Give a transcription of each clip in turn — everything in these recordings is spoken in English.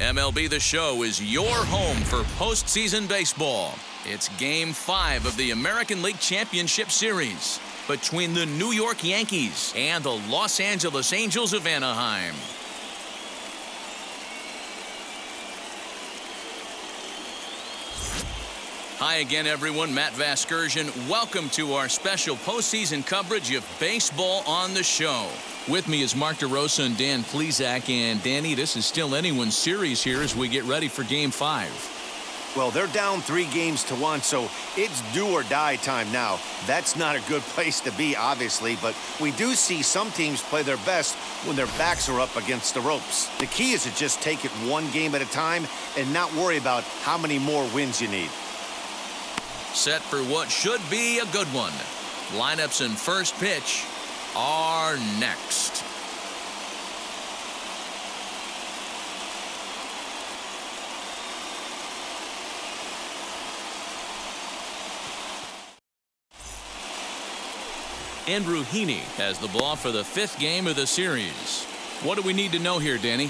MLB The Show is your home for postseason baseball. It's Game 5 of the American League Championship Series between the New York Yankees and the Los Angeles Angels of Anaheim. Hi again, everyone. Matt Vasgersian. Welcome to our special postseason coverage of Baseball on the Show. With me is Mark DeRosa and Dan Plesac. And Danny, this is still anyone's series here as we get ready for Game 5. Well, they're down 3-1, so it's do or die time now. That's not a good place to be, obviously, but we do see some teams play their best when their backs are up against the ropes. The key is to just take it one game at a time and not worry about how many more wins you need. Set for what should be a good one. Lineups and first pitch are next. Andrew Heaney has the ball for the 5th game of the series. What do we need to know here, Danny?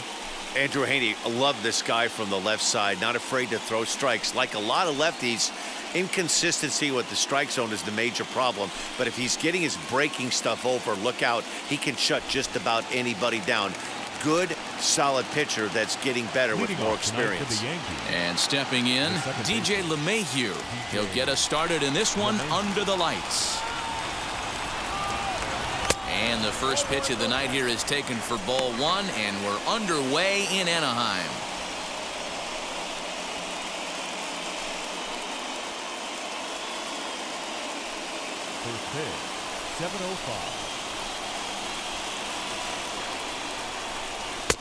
Andrew Heaney, I love this guy from the left side, not afraid to throw strikes. Like a lot of lefties, inconsistency with the strike zone is the major problem. But if he's getting his breaking stuff over, look out. He can shut just about anybody down. Good, solid pitcher that's getting better with more experience. And stepping in, DJ LeMahieu. He'll get us started in this one under the lights. And the first pitch of the night here is taken for ball 1, and we're underway in Anaheim. First pitch, 7:05.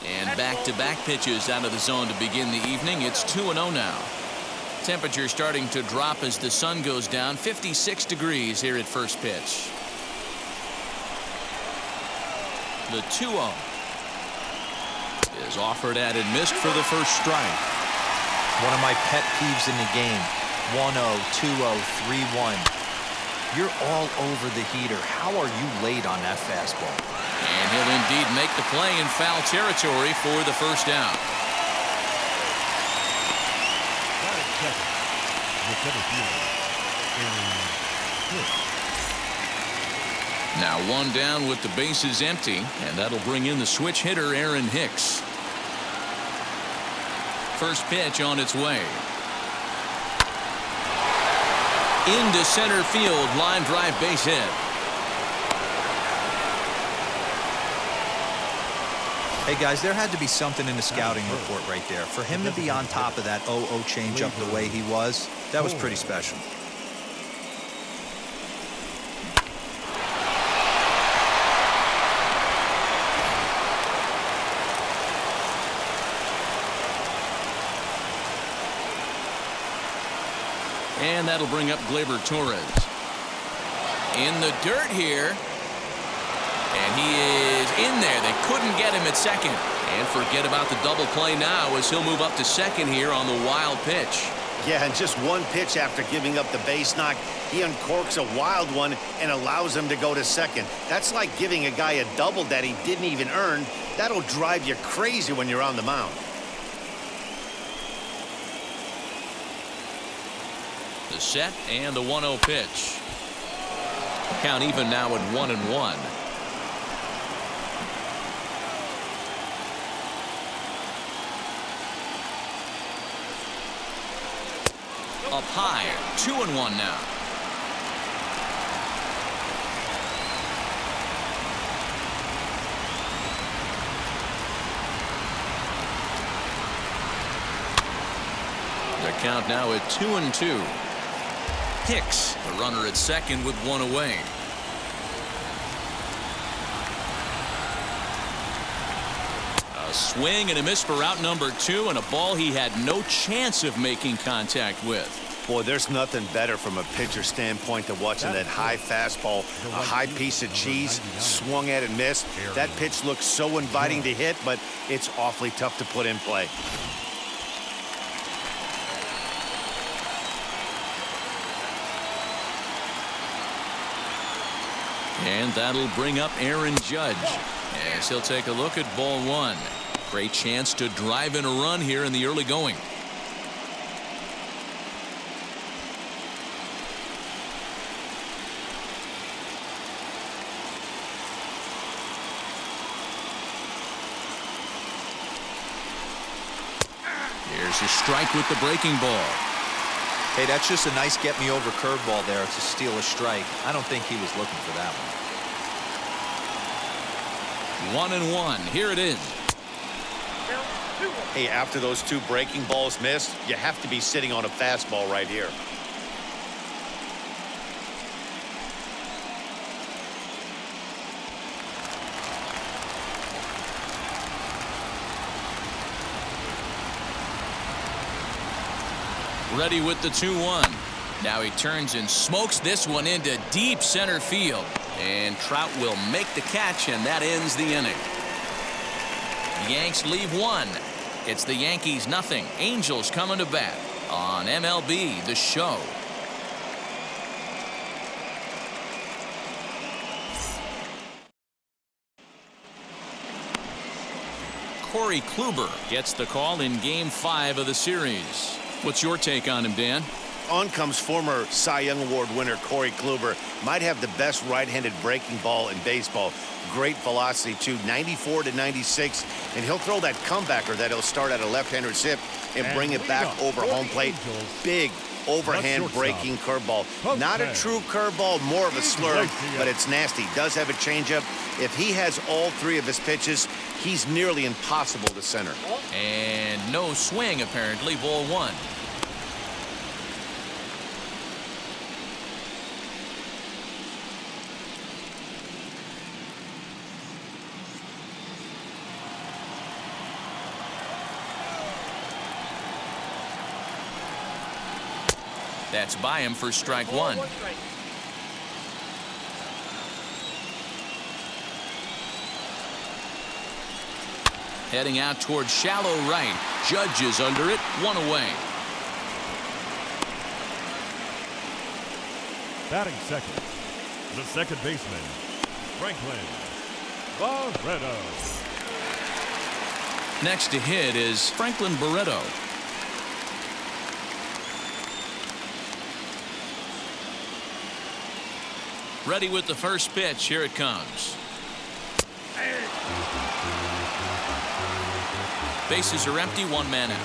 And back-to-back pitches out of the zone to begin the evening. It's 2-0 now. Temperature starting to drop as the sun goes down. 56 degrees here at first pitch. The 2-0 is offered at and missed for the first strike. One of my pet peeves in the game. 1-0, 2-0, 3-1. You're all over the heater. How are you late on that fastball? And he'll indeed make the play in foul territory for the first down. Now one down with the bases empty, and that'll bring in the switch hitter Aaron Hicks. First pitch on its way. Into center field, line drive base hit. Hey guys, there had to be something in the scouting report right there. For him to be on top of that 0-0 changeup the way he was, that was pretty special. And that'll bring up Glaber Torres. In the dirt here. And he is in there. They couldn't get him at second. And forget about the double play now as he'll move up to second here on the wild pitch. Yeah, and just one pitch after giving up the base knock, he uncorks a wild one and allows him to go to second. That's like giving a guy a double that he didn't even earn. That'll drive you crazy when you're on the mound. The set and the 1-0 pitch. Count even now at 1-1. Up high, 2-1 now. The count now at 2-2. Hicks, the runner at second with one away. A swing and a miss for out number 2, and a ball he had no chance of making contact with. Boy, there's nothing better from a pitcher standpoint than watching that high fastball, a high piece of cheese, swung at and missed. That pitch looks so inviting to hit, but it's awfully tough to put in play. And that'll bring up Aaron Judge as he'll take a look at ball 1. Great chance to drive in a run here in the early going. Here's a strike with the breaking ball. Hey, that's just a nice get-me-over curveball there to steal a strike. I don't think he was looking for that one. 1-1. Here it is. Hey, after those two breaking balls missed, you have to be sitting on a fastball right here. Ready with the 2-1. Now he turns and smokes this one into deep center field. And Trout will make the catch, and that ends the inning. Yanks leave one. It's the Yankees nothing. Angels coming to bat on MLB The Show. Corey Kluber gets the call in Game 5 of the series. What's your take on him, Dan? On comes former Cy Young Award winner Corey Kluber. Might have the best right-handed breaking ball in baseball. Great velocity, too, 94 to 96. And he'll throw that comebacker that he'll start at a left-hander's hip and bring it back over home plate. Big overhand breaking curveball. Not a true curveball, more of a slurve, but it's nasty. Does have a changeup. If he has all three of his pitches, he's nearly impossible to center. And no swing, apparently. Ball one. That's by him for strike one. Heading out towards shallow right. Judge is under it. One away. Batting second, the second baseman, Franklin Barreto. Next to hit is Franklin Barreto. Ready with the first pitch. Here it comes. Bases are empty. One man out.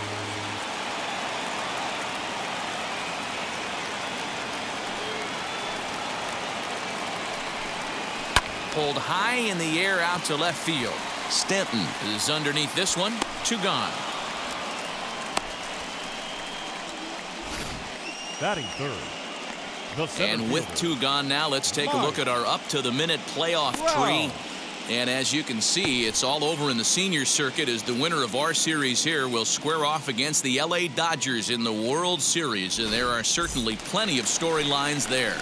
Pulled high in the air out to left field. Stanton is underneath this one. Two gone. Batting third. And with two gone now, let's take a look at our up-to-the-minute playoff tree. And as you can see, it's all over in the senior circuit as the winner of our series here will square off against the LA Dodgers in the World Series. And there are certainly plenty of storylines there.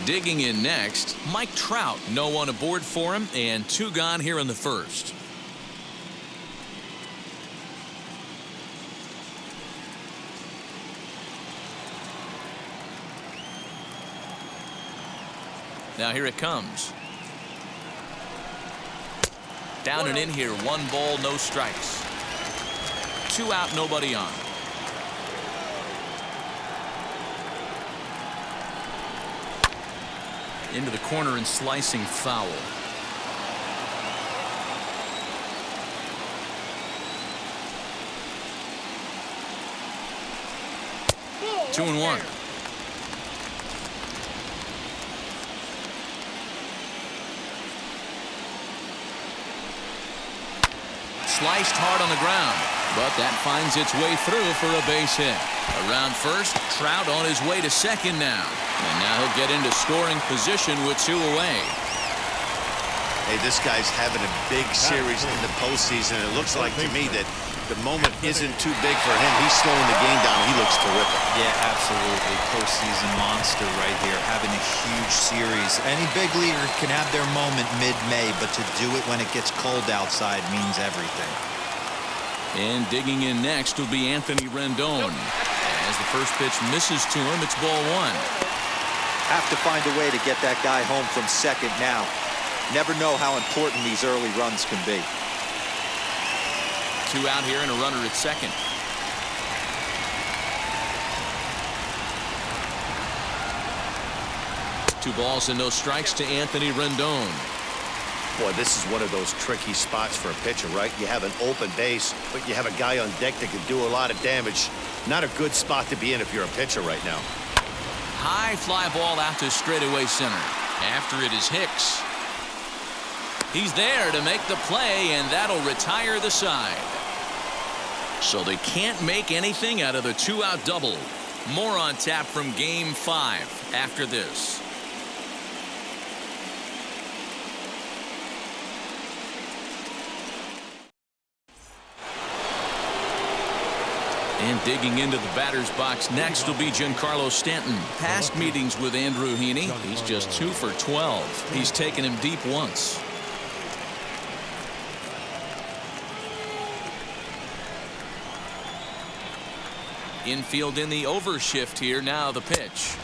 Digging in next, Mike Trout. No one aboard for him, and two gone here in the first. Now here it comes. Down and in here. One ball, no strikes. Two out, nobody on. Into the corner and slicing foul. Two and one. Sliced hard on the ground, but that finds its way through for a base hit. Around first, Trout on his way to second now. And now he'll get into scoring position with two away. Hey, this guy's having a big series in the postseason. It looks like to me that the moment isn't too big for him. He's slowing the game down. He looks terrific. Yeah, absolutely. Postseason monster right here, having a huge series. Any big leaguer can have their moment mid-May, but to do it when it gets cold outside means everything. And digging in next will be Anthony Rendon. As the first pitch misses to him, it's ball one. Have to find a way to get that guy home from second now. Never know how important these early runs can be. 2 out here and a runner at second. Two balls and no strikes to Anthony Rendon. Boy, this is one of those tricky spots for a pitcher, right? You have an open base, but you have a guy on deck that can do a lot of damage. Not a good spot to be in if you're a pitcher right now. High fly ball out to straightaway center. After it is Hicks. He's there to make the play, and that'll retire the side. So they can't make anything out of the 2-out double. More on tap from Game 5 after this. And digging into the batter's box next will be Giancarlo Stanton. Past meetings with Andrew Heaney, he's just 2 for 12. He's taken him deep once. Infield in the overshift here. Now the pitch.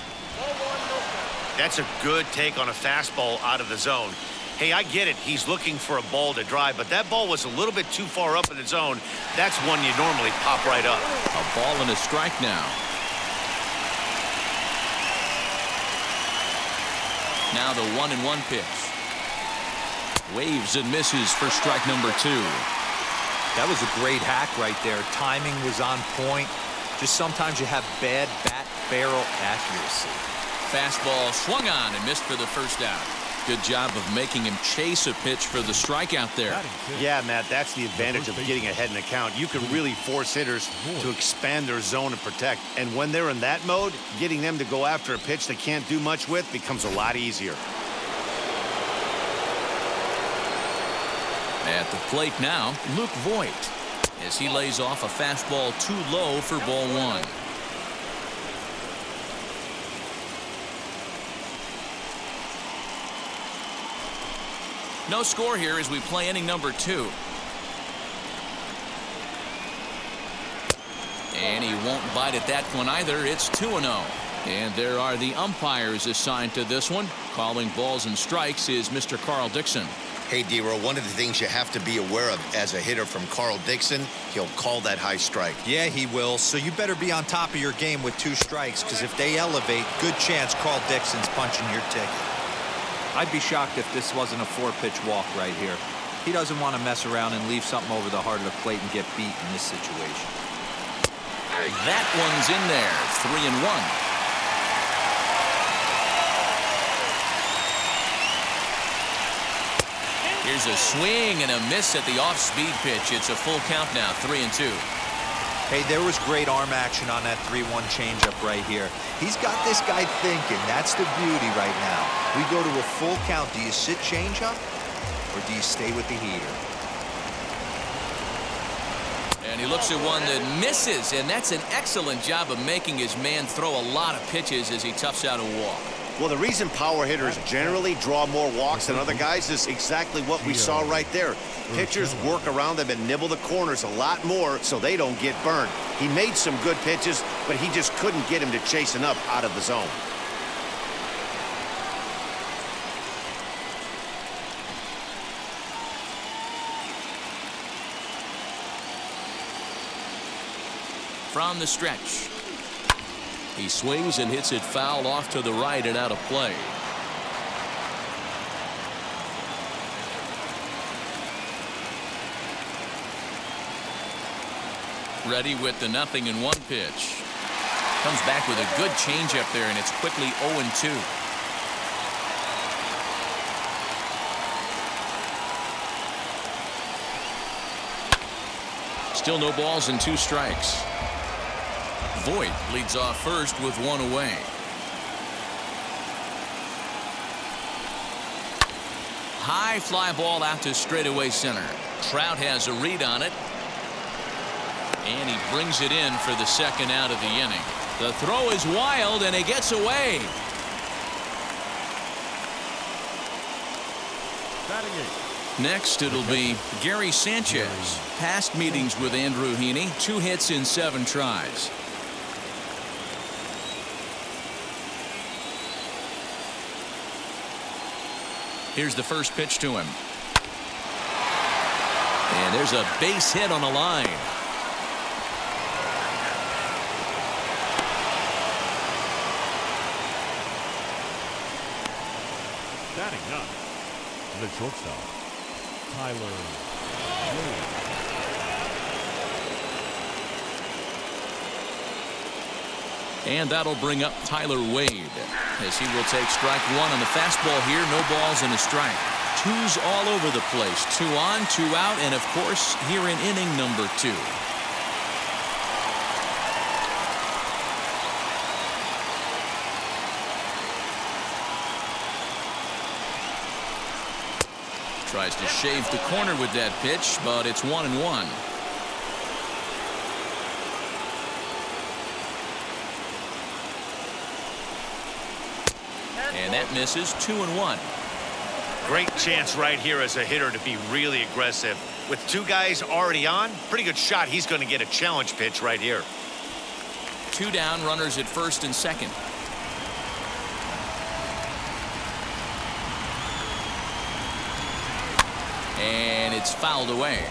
That's a good take on a fastball out of the zone. Hey, I get it. He's looking for a ball to drive, but that ball was a little bit too far up in the zone. That's one you normally pop right up. A ball and a strike now. Now the 1-1 pitch. Waves and misses for strike number 2. That was a great hack right there. Timing was on point. Just sometimes you have bad bat barrel accuracy. Fastball swung on and missed for the first out. Good job of making him chase a pitch for the strikeout there. Yeah, Matt, that's the advantage of getting ahead in the count. You can really force hitters to expand their zone and protect. And when they're in that mode, getting them to go after a pitch they can't do much with becomes a lot easier. At the plate now, Luke Voit, as he lays off a fastball too low for ball 1. No score here as we play inning number 2. And he won't bite at that one either. It's 2-0. And there are the umpires assigned to this one. Calling balls and strikes is Mr. Carl Dixon. Hey, D-Row, one of the things you have to be aware of as a hitter from Carl Dixon, he'll call that high strike. Yeah, he will. So you better be on top of your game with 2 strikes, because if they elevate, good chance Carl Dixon's punching your ticket. I'd be shocked if this wasn't a 4-pitch walk right here. He doesn't want to mess around and leave something over the heart of the plate and get beat in this situation. That one's in there. 3-1. Here's a swing and a miss at the off-speed pitch. It's a full count now. 3-2. Hey, there was great arm action on that 3-1 changeup right here. He's got this guy thinking. That's the beauty right now. We go to a full count. Do you sit changeup or do you stay with the heater? And he looks at one that misses, and that's an excellent job of making his man throw a lot of pitches as he toughs out a walk. Well, the reason power hitters generally draw more walks than other guys is exactly what we saw right there. Pitchers work around them and nibble the corners a lot more so they don't get burned. He made some good pitches, but he just couldn't get him to chase enough out of the zone. From the stretch. He swings and hits it foul off to the right and out of play. Ready with the 0-1 pitch. Comes back with a good changeup there, and it's quickly 0-2. Still no balls and 2 strikes. Voit leads off first with 1 away. High fly ball out to straightaway center. Trout has a read on it. And he brings it in for the 2nd out of the inning. The throw is wild and it gets away. Next it'll be Gary Sanchez. Past meetings with Andrew Heaney. 2 hits in 7 tries. Here's the first pitch to him. And there's a base hit on the line. Batting up, the shortstop, Tyler Wade. And that'll bring up Tyler Wade, as he will take strike one on the fastball here. No balls and a strike. Twos all over the place. 2 on, 2 out, and of course here in inning number 2. Tries to shave the corner with that pitch, but it's 1-1. And that misses. 2-1. Great chance right here as a hitter to be really aggressive. With 2 guys already on, pretty good shot. He's going to get a challenge pitch right here. 2 down, runners at first and second. And it's fouled away.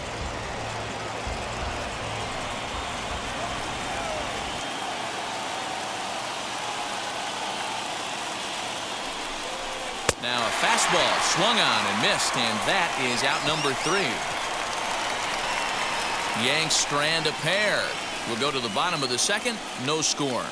Now a fastball swung on and missed, and that is out number 3. Yanks strand a pair. We'll go to the bottom of the second. No score.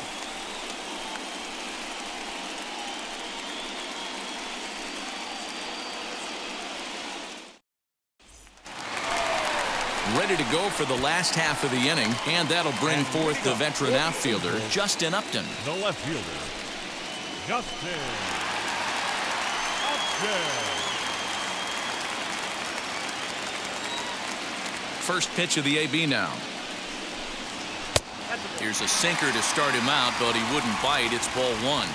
Ready to go for the last half of the inning, and that'll bring forth the veteran outfielder, Justin Upton. The left fielder, Justin Upton. First pitch of the AB now. Here's a sinker to start him out, but he wouldn't bite. It's ball 1.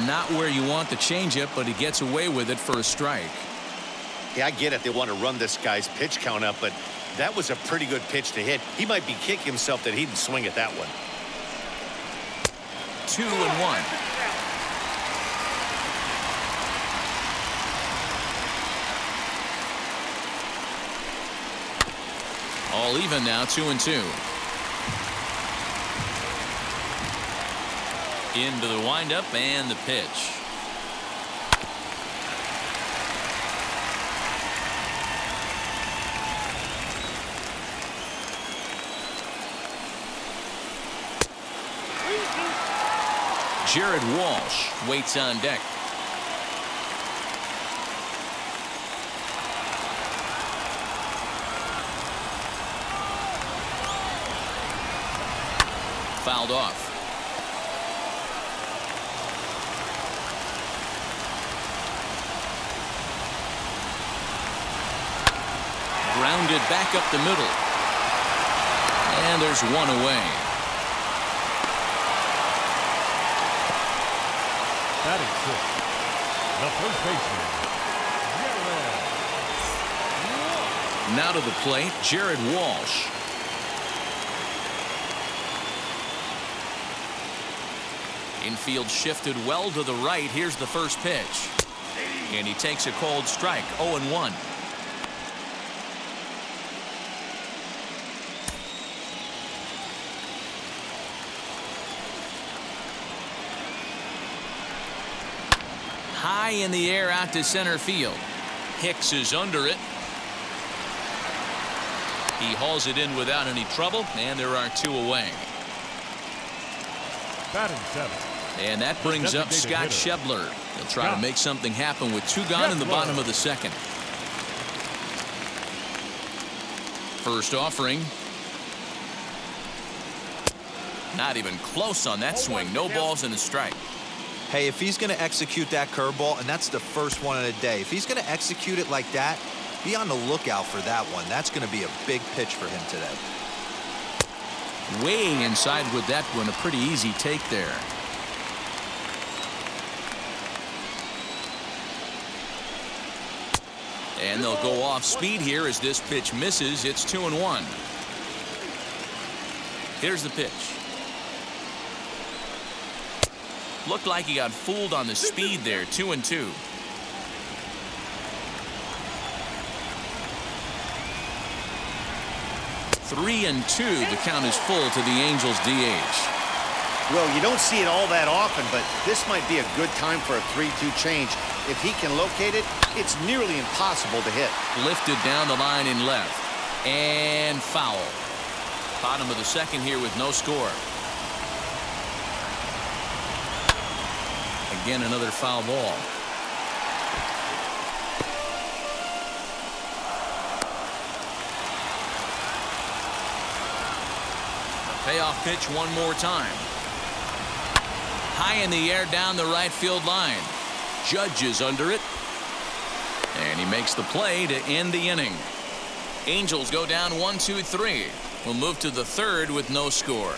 Not where you want the changeup, but he gets away with it for a strike. Yeah, I get it. They want to run this guy's pitch count up, but that was a pretty good pitch to hit. He might be kicking himself that he didn't swing at that one. 2-1. All even now, 2-2. Into the windup and the pitch. Jared Walsh waits on deck. Fouled off. Grounded back up the middle. And there's one away. Batting 6, the first baseman, Jared. Now to the plate, Jared Walsh. Infield shifted well to the right. Here's the first pitch. And he takes a cold strike. 0-1. High in the air out to center field. Hicks is under it. He hauls it in without any trouble, and there are 2 away. Batting 7. And that brings up Scott Schebler. He'll try to make something happen with 2 gone in the bottom of the second. First offering. Not even close on that swing. No balls and a strike. Hey, if he's going to execute that curveball, and that's the first one of the day, if he's going to execute it like that, be on the lookout for that one. That's going to be a big pitch for him today. Way inside with that one. A pretty easy take there. And they'll go off speed here as this pitch misses. It's 2-1. Here's the pitch. Looked like he got fooled on the speed there. 2-2. Three and two. The count is full to the Angels DH. Well, you don't see it all that often, but this might be a good time for a 3-2 change. If he can locate it, it's nearly impossible to hit. Lifted down the line in left. And foul. Bottom of the second here with no score. Again, another foul ball. Payoff pitch one more time. High in the air down the right field line. Judge is under it. And he makes the play to end the inning. Angels go down 1-2-3. We'll move to the third with no score.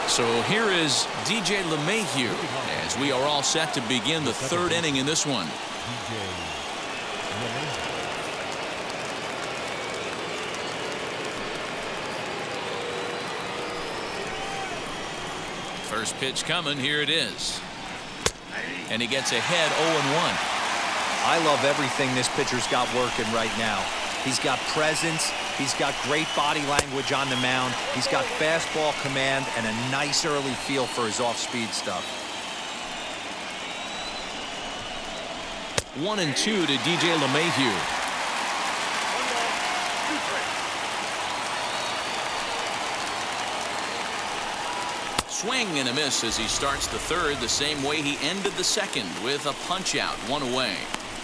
So here is DJ LeMahieu as we are all set to begin the third inning in this one. First pitch coming. Here it is. And he gets ahead 0-1. I love everything this pitcher's got working right now. He's got presence. He's got great body language on the mound. He's got fastball command and a nice early feel for his off-speed stuff. 1-2 to DJ LeMahieu. Swing and a miss as he starts the third the same way he ended the second with a punch out, one away.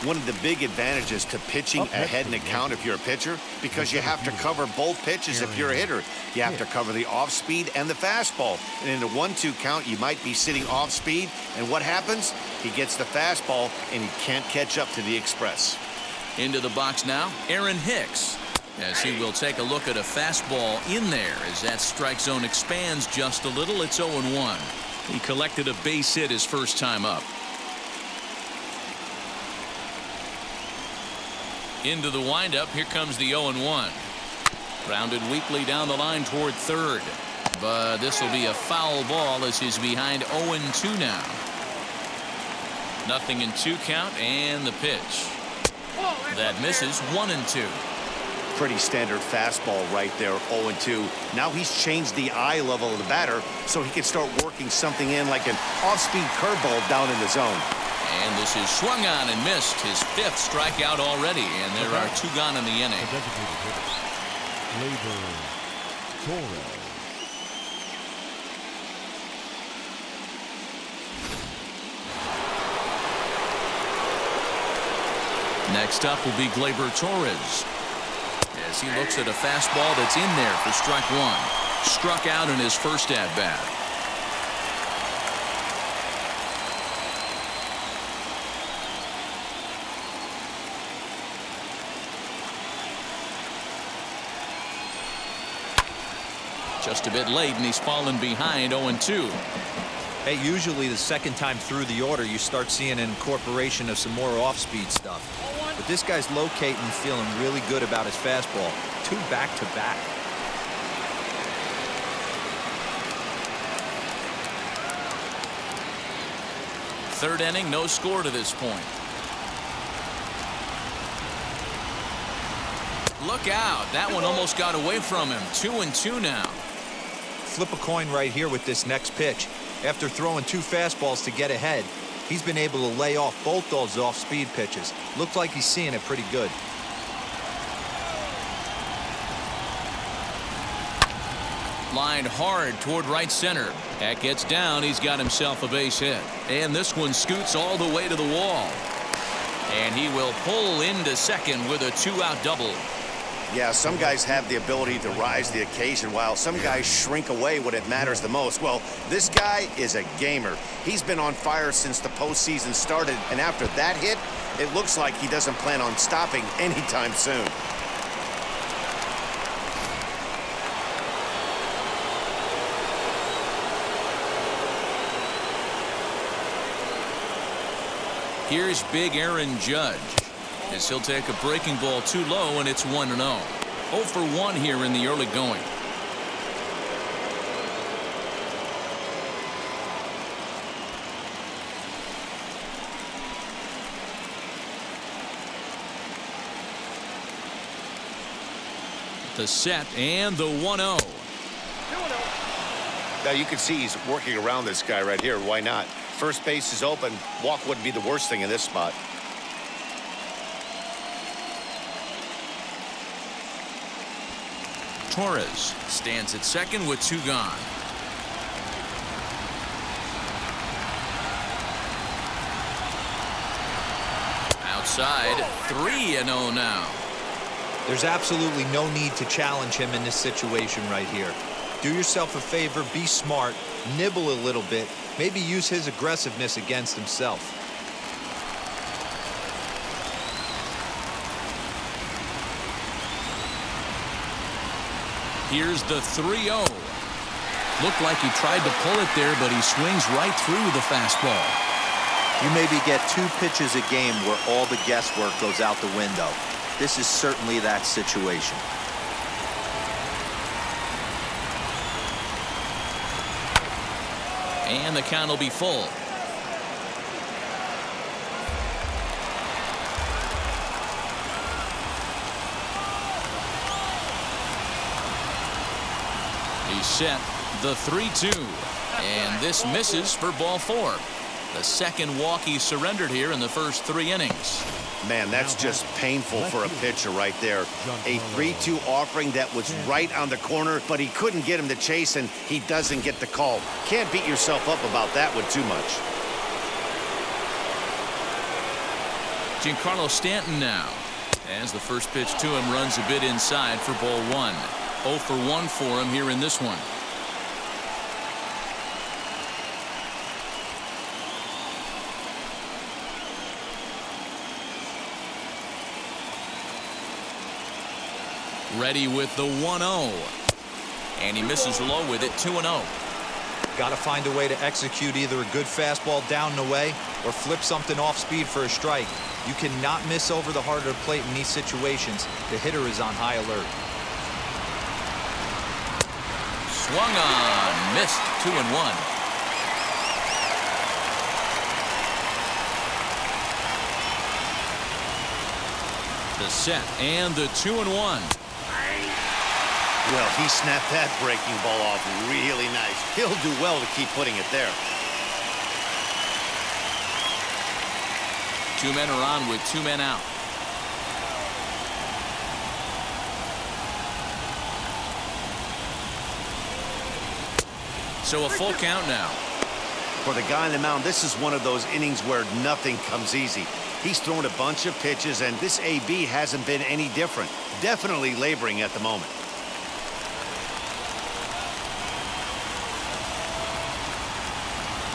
One of the big advantages to pitching ahead in a count if you're a pitcher, because you have to cover both pitches if you're a hitter. You have to cover the off speed and the fastball. And in a 1-2 count, you might be sitting off speed. And what happens? He gets the fastball and he can't catch up to the express. Into the box now, Aaron Hicks, as he will take a look at a fastball in there as that strike zone expands just a little. It's 0-1. He collected a base hit his first time up. Into the windup. Here comes the 0-1. Grounded weakly down the line toward third. But this will be a foul ball as he's behind 0-2 now. 0-2 count and the pitch. That misses. 1-2. Pretty standard fastball right there, 0-2. Now he's changed the eye level of the batter so he can start working something in like an off-speed curveball down in the zone. And this is swung on and missed. His fifth strikeout already, and there are two gone in the inning. Glaber Torres. Next up will be Glaber Torres as he looks at a fastball that's in there for strike one. Struck out in his first at bat. Just a bit late, and he's fallen behind 0-2. Hey, usually the second time through the order, you start seeing an incorporation of some more off-speed stuff. But this guy's locating and feeling really good about his fastball. Two back-to-back. Third inning, no score to this point. Look out. That one almost got away from him. 2-2 now. Flip a coin right here with this next pitch. After throwing two fastballs to get ahead, he's been able to lay off both those off-speed pitches. Looks like he's seeing it pretty good. Lined hard toward right center. That gets down. He's got himself a base hit. And this one scoots all the way to the wall. And he will pull into second with a two-out double. Yeah, some guys have the ability to rise to the occasion while some guys shrink away when it matters the most. Well, this guy is a gamer. He's been on fire since the postseason started, and after that hit, it looks like he doesn't plan on stopping anytime soon. Here's big Aaron Judge. as he'll take a breaking ball too low, and it's 1-0. 0 for 1 here in the early going. The set and the 1-0. Now you can see he's working around this guy right here. Why not? First base is open. Walk wouldn't be the worst thing in this spot. Torres stands at second with 2 gone. Outside, 3-0 now. There's absolutely no need to challenge him in this situation right here. Do yourself a favor, be smart, nibble a little bit, maybe use his aggressiveness against himself. Here's the 3-0. Looked like he tried to pull it there, but he swings right through the fastball. You maybe get 2 pitches a game where all the guesswork goes out the window. This is certainly that situation. And the count will be full. He's set the 3-2. And this misses for ball 4. The second walk he surrendered here in the first 3 innings. Man, that's just painful for a pitcher right there. A 3-2 offering that was right on the corner, but he couldn't get him to chase, and he doesn't get the call. Can't beat yourself up about that one too much. Giancarlo Stanton now, as the first pitch to him runs a bit inside for ball 1. 0 for 1 for him here in this one. Ready with the 1-0. And he misses low with it. 2-0. Got to find a way to execute either a good fastball down and away or flip something off speed for a strike. You cannot miss over the heart of the plate in these situations. The hitter is on high alert. Swung on, missed. 2-1. The set and the 2-1. Well, he snapped that breaking ball off really nice. He'll do well to keep putting it there. 2 men are on with 2 men out. So a full count now. For the guy on the mound, this is one of those innings where nothing comes easy. He's thrown a bunch of pitches, and this AB hasn't been any different. Definitely laboring at the moment.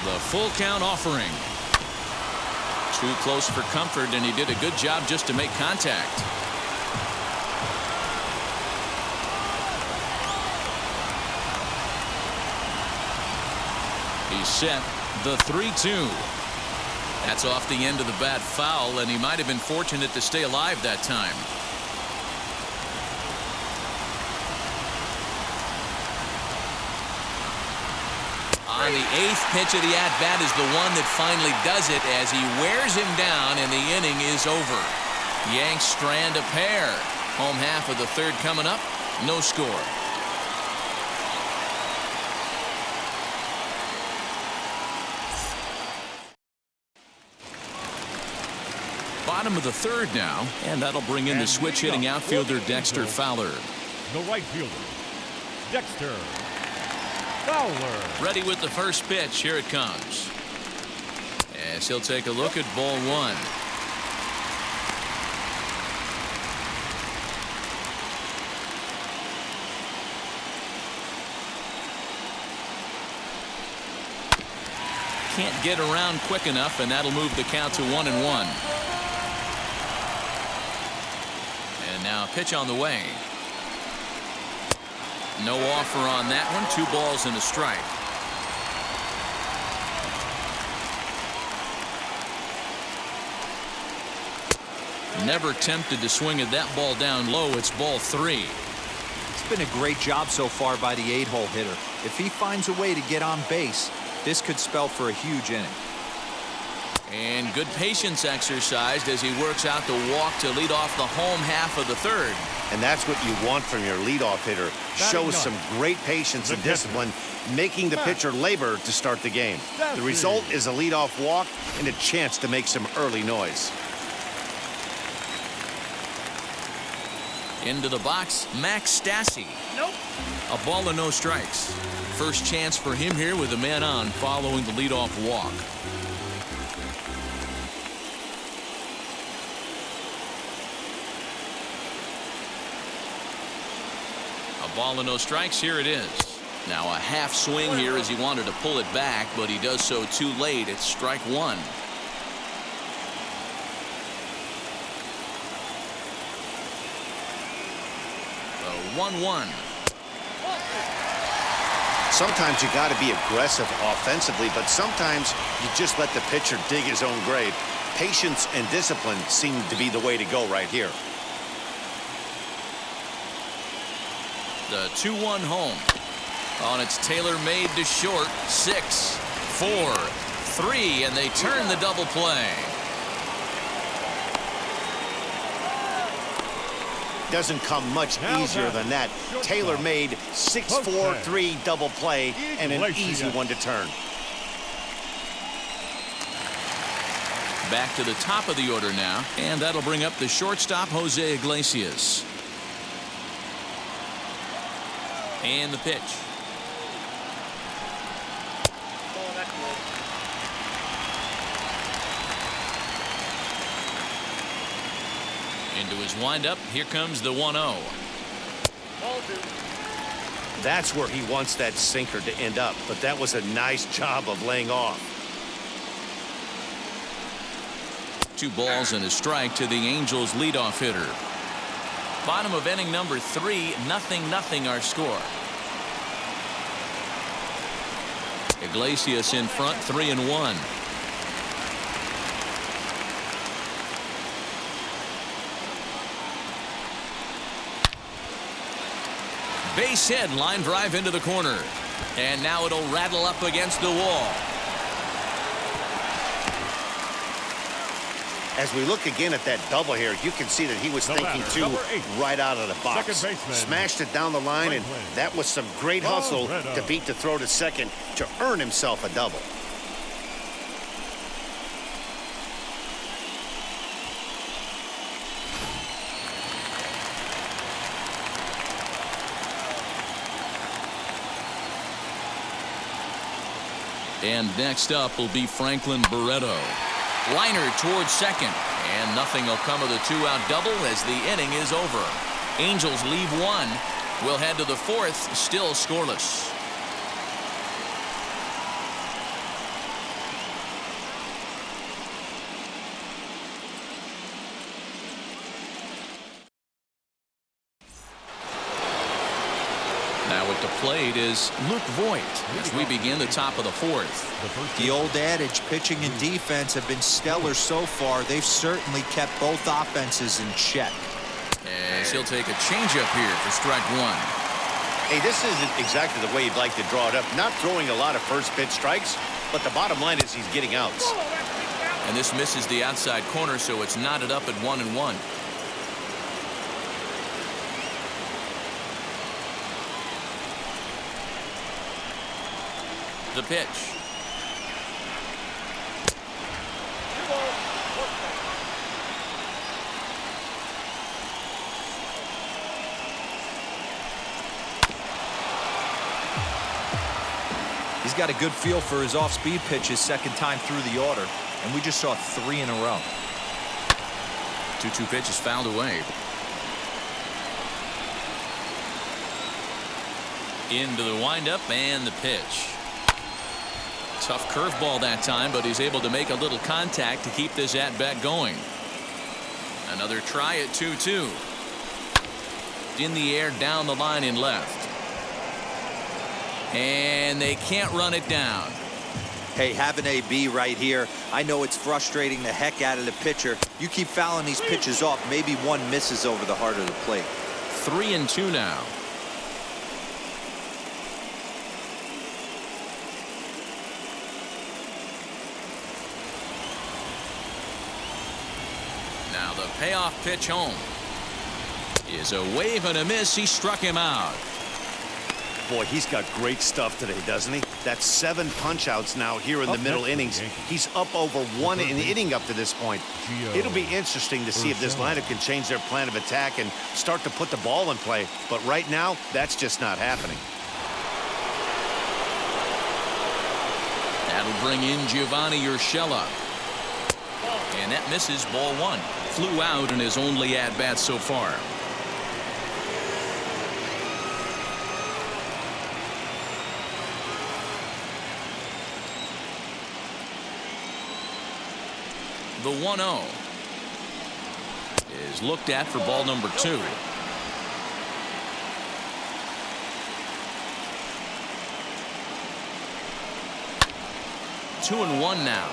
The full count offering. Too close for comfort, and he did a good job just to make contact. He's set the 3-2. That's off the end of the bat foul, and he might have been fortunate to stay alive that time. On the 8th pitch of the at-bat is the one that finally does it as he wears him down, and the inning is over. Yanks strand a pair. Home half of the 3rd coming up. No score. Bottom of the 3rd now, and that'll bring in the switch-hitting outfielder Dexter Fowler. The right fielder, Dexter Fowler. Ready with the first pitch. Here it comes. As he'll take a look at ball 1. Can't get around quick enough, and that'll move the count to 1-1. And now a pitch on the way. No offer on that one. 2 balls and a strike. Never tempted to swing at that ball down low. It's ball 3. It's been a great job so far by the 8-hole hitter. If he finds a way to get on base, this could spell for a huge inning. And good patience exercised as he works out the walk to lead off the home half of the 3rd. And that's what you want from your leadoff hitter. Shows some great patience and discipline, making the pitcher labor to start the game. The result is a leadoff walk and a chance to make some early noise. Into the box, Max Stassi. Nope. A ball and no strikes. First chance for him here with a man on following the leadoff walk. A ball and no strikes. Here it is. Now a half swing here as he wanted to pull it back, but he does so too late. It's strike 1. The 1-1. Sometimes you got to be aggressive offensively, but sometimes you just let the pitcher dig his own grave. Patience and discipline seem to be the way to go right here. The 2-1 home. On its tailor-made to short. 6, 4, 3, and they turn the double play. Doesn't come much easier than that. Tailor-made 6-4-3 double play and an easy one to turn. Back to the top of the order now, and that'll bring up the shortstop Jose Iglesias. And the pitch. Into his windup. Here comes the 1-0. That's where he wants that sinker to end up, but that was a nice job of laying off. 2 balls and a strike to the Angels leadoff hitter. Bottom of inning number 3, 0-0 our score. Iglesias in front, 3-1. Base hit, line drive into the corner. And now it'll rattle up against the wall. As we look again at that double here, you can see that he was thinking too right out of the box. Smashed it down the line, and that was some great hustle to beat the throw to second to earn himself a double. And next up will be Franklin Barreto. Liner towards second, and nothing will come of the 2-out double as the inning is over. Angels leave 1. We'll head to the 4th, still scoreless. Now at the plate is Luke Voigt as we begin the top of the 4th. The old adage, pitching and defense have been stellar so far. They've certainly kept both offenses in check. As he'll take a changeup here for strike 1. Hey, this isn't exactly the way you'd like to draw it up. Not throwing a lot of first pitch strikes, but the bottom line is he's getting outs. And this misses the outside corner, so it's knotted up at 1-1. The pitch. He's got a good feel for his off-speed pitches second time through the order, and we just saw 3 in a row. 2-2 pitch is fouled away. Into the windup and the pitch. Tough curveball that time, but he's able to make a little contact to keep this at-bat going. Another try at 2-2. In the air, down the line in left. And they can't run it down. Hey, have an AB right here. I know it's frustrating the heck out of the pitcher. You keep fouling these pitches off, maybe one misses over the heart of the plate. 3-2 now. Now the payoff pitch home is a wave and a miss. He struck him out. Boy, he's got great stuff today, doesn't he? That's 7 punch-outs now here in the middle innings. He's up over 1 inning up to this point. It'll be interesting to see if this lineup can change their plan of attack and start to put the ball in play. But right now, that's just not happening. That'll bring in Giovanni Urshela. And that misses, ball 1. Flew out in his only at-bat so far. The 1-0 is looked at for ball number 2. Two and 1 now.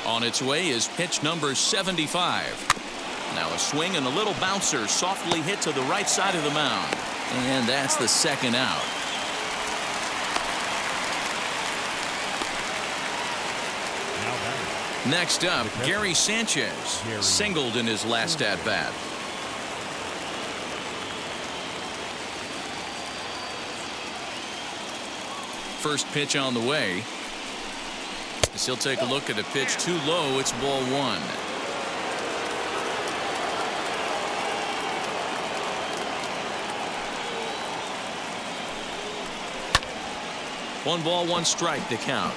On its way is pitch number 75. Now a swing and a little bouncer softly hit to the right side of the mound. And that's the second out. Next up, Gary Sanchez singled in his last at-bat. First pitch on the way. As he'll take a look at a pitch too low. It's ball 1. 1 ball, 1 strike to count.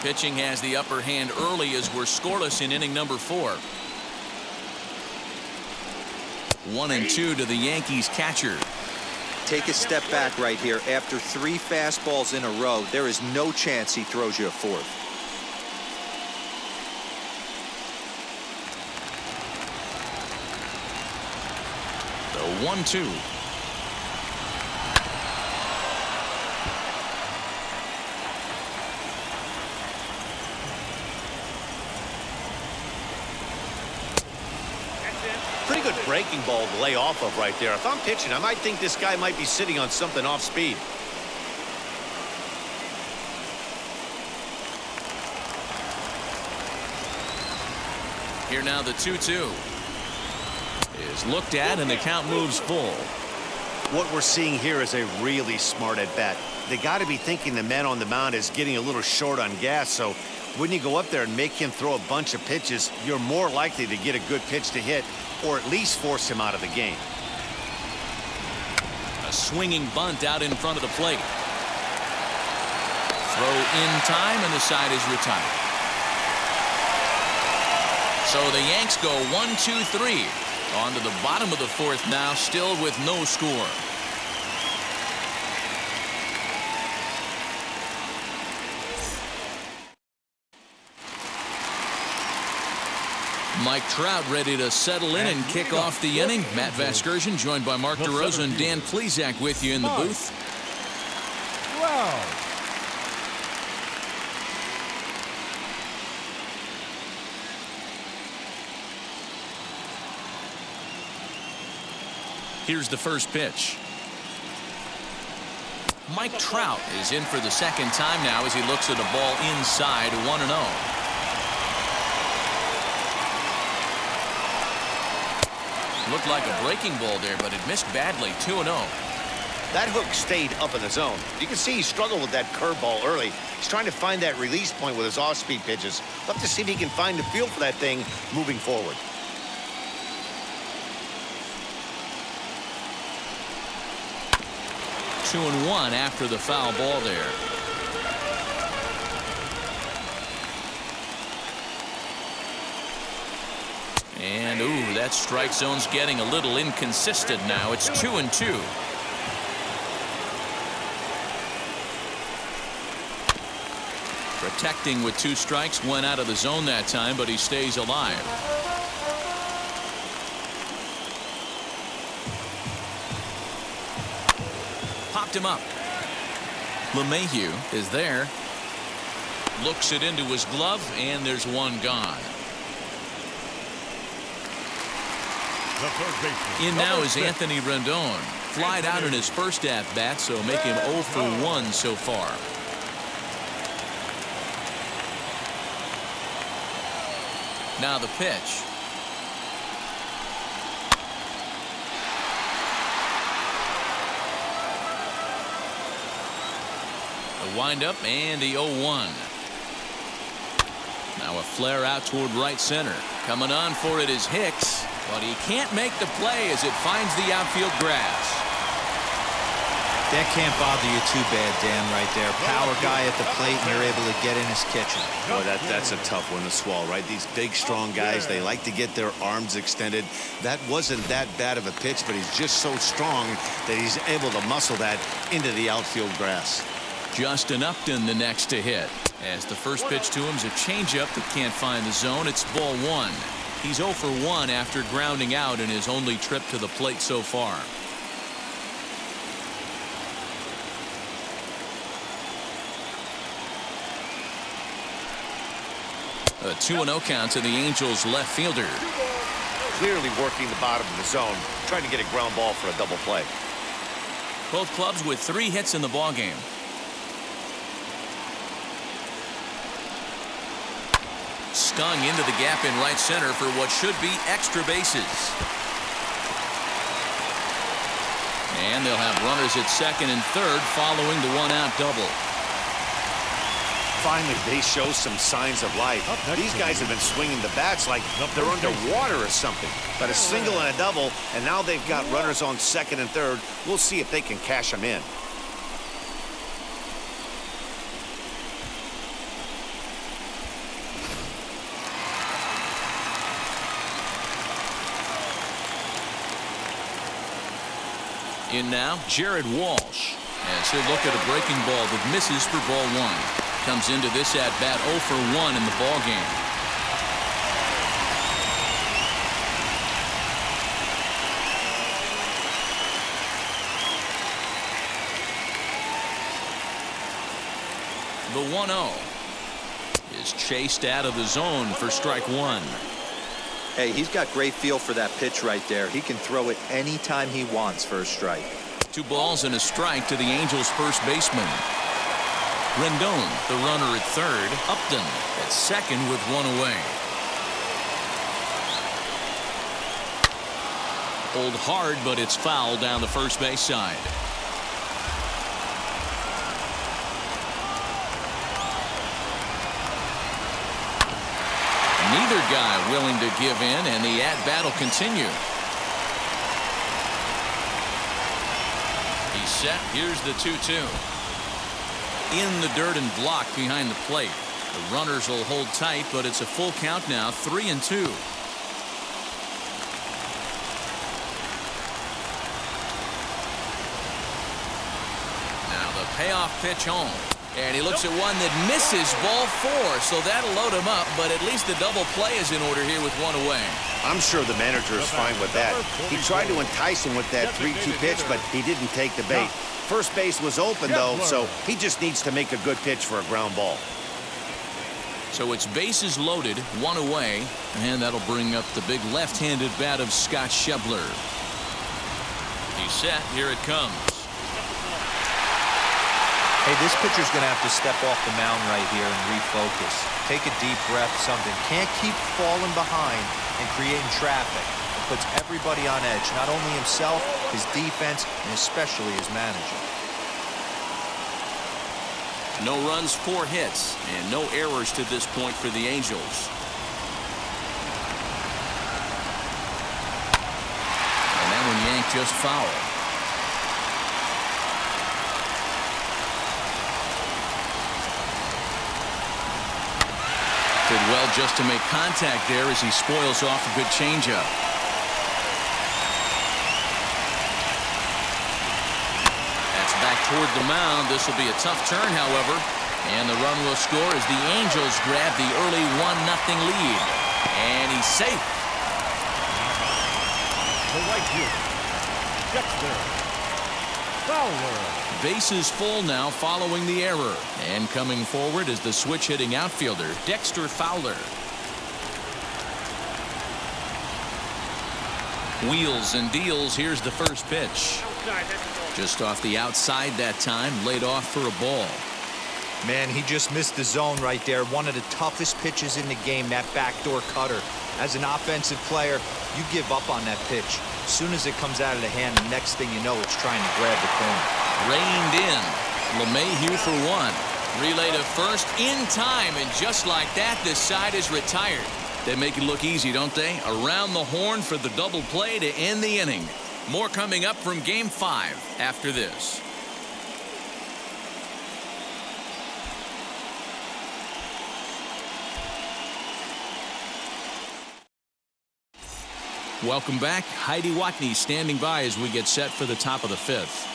Pitching has the upper hand early as we're scoreless in inning number 4. 1-2 to the Yankees catcher. Take a step back right here. After 3 fastballs in a row, there is no chance he throws you a 4th. The 1-2. Pretty good breaking ball to lay off of right there. If I'm pitching, I might think this guy might be sitting on something off speed. Here now the 2-2 is looked at and the count moves full. What we're seeing here is a really smart at bat. They got to be thinking the man on the mound is getting a little short on gas, so when you go up there and make him throw a bunch of pitches, you're more likely to get a good pitch to hit or at least force him out of the game. A swinging bunt out in front of the plate. Throw in time and the side is retired. So the Yanks go 1-2-3 on to the bottom of the 4th now, still with no score. Mike Trout ready to settle in and kick off the inning. Matt Vasgersian joined by Mark DeRosa and Dan Plesac with you in the booth. Wow. Here's the first pitch. Mike Trout is in for the second time now as he looks at a ball inside 1-0. Looked like a breaking ball there, but it missed badly. 2-0. That hook stayed up in the zone. You can see he struggled with that curveball early. He's trying to find that release point with his off-speed pitches. Love to see if he can find the feel for that thing moving forward. Two and 1 after the foul ball there. And ooh, that strike zone's getting a little inconsistent now. It's 2-2. Protecting with 2 strikes, went out of the zone that time, but he stays alive. picked him up. LeMahieu is there. Looks it into his glove, and there's one gone. The third baseman. In now is Anthony Rendon. Flied out in his first at-bat, so make him 0 for 1 so far. Now the pitch. The windup and the 0-1. Now a flare out toward right center. Coming on for it is Hicks, but he can't make the play as it finds the outfield grass. That can't bother you too bad, Dan, right there. Power guy at the plate, and you're able to get in his kitchen. Boy, that's a tough one to swallow, right? These big, strong guys, they like to get their arms extended. That wasn't that bad of a pitch, but he's just so strong that he's able to muscle that into the outfield grass. Justin Upton the next to hit. As the first pitch to him is a changeup that can't find the zone. It's ball 1. He's 0 for 1 after grounding out in his only trip to the plate so far. A 2-0 count to the Angels left fielder. Clearly working the bottom of the zone, trying to get a ground ball for a double play. Both clubs with 3 hits in the ballgame. Stung into the gap in right center for what should be extra bases. And they'll have runners at second and third following the 1-out double. Finally, they show some signs of life. These guys have been swinging the bats like they're underwater or something. But a single and a double, and now they've got runners on second and third. We'll see if they can cash them in. In now, Jared Walsh. As he'll look at a breaking ball that misses for ball 1. Comes into this at-bat 0 for 1 in the ballgame. The 1-0 is chased out of the zone for strike 1. Hey, he's got great feel for that pitch right there. He can throw it anytime he wants for a strike. 2 balls and a strike to the Angels' first baseman. Rendon, the runner at third. Upton at second with 1 away. Pulled hard, but it's foul down the first base side. Neither guy willing to give in, and the at-bat will continue. He's set. Here's the 2-2. In the dirt and blocked behind the plate. The runners will hold tight, but it's a full count now, 3-2. Now the payoff pitch home. And he looks at one that misses, ball 4, so that'll load him up, but at least the double play is in order here with 1 away. I'm sure the manager is fine with that. He tried to entice him with that 3-2 pitch, but he didn't take the bait. First base was open, though, so he just needs to make a good pitch for a ground ball. So it's bases loaded, 1 away, and that'll bring up the big left-handed bat of Scott Schebler. He's set. Here it comes. Hey, this pitcher's going to have to step off the mound right here and refocus. Take a deep breath, something. Can't keep falling behind and creating traffic. It puts everybody on edge, not only himself, his defense, and especially his manager. No runs, 4 hits, and no errors to this point for the Angels. And that one yanked just foul. Did well just to make contact there as he spoils off a good changeup. That's back toward the mound. This will be a tough turn, however. And the run will score as the Angels grab the early 1-0 lead. And he's safe. The right fielder, Dexter Fowler. Bases full now following the error. And coming forward is the switch-hitting outfielder, Dexter Fowler. Wheels and deals. Here's the first pitch. Just off the outside that time, laid off for a ball. Man, he just missed the zone right there. One of the toughest pitches in the game, that backdoor cutter. As an offensive player, you give up on that pitch. As soon as it comes out of the hand, the next thing you know, it's trying to grab the corner. Reined in. LeMahieu for one. Relay to first in time, and just like that, this side is retired. They make it look easy, don't they? Around the horn for the double play to end the inning. More coming up from Game 5 after this. Welcome back. Heidi Watney standing by as we get set for the top of the 5th.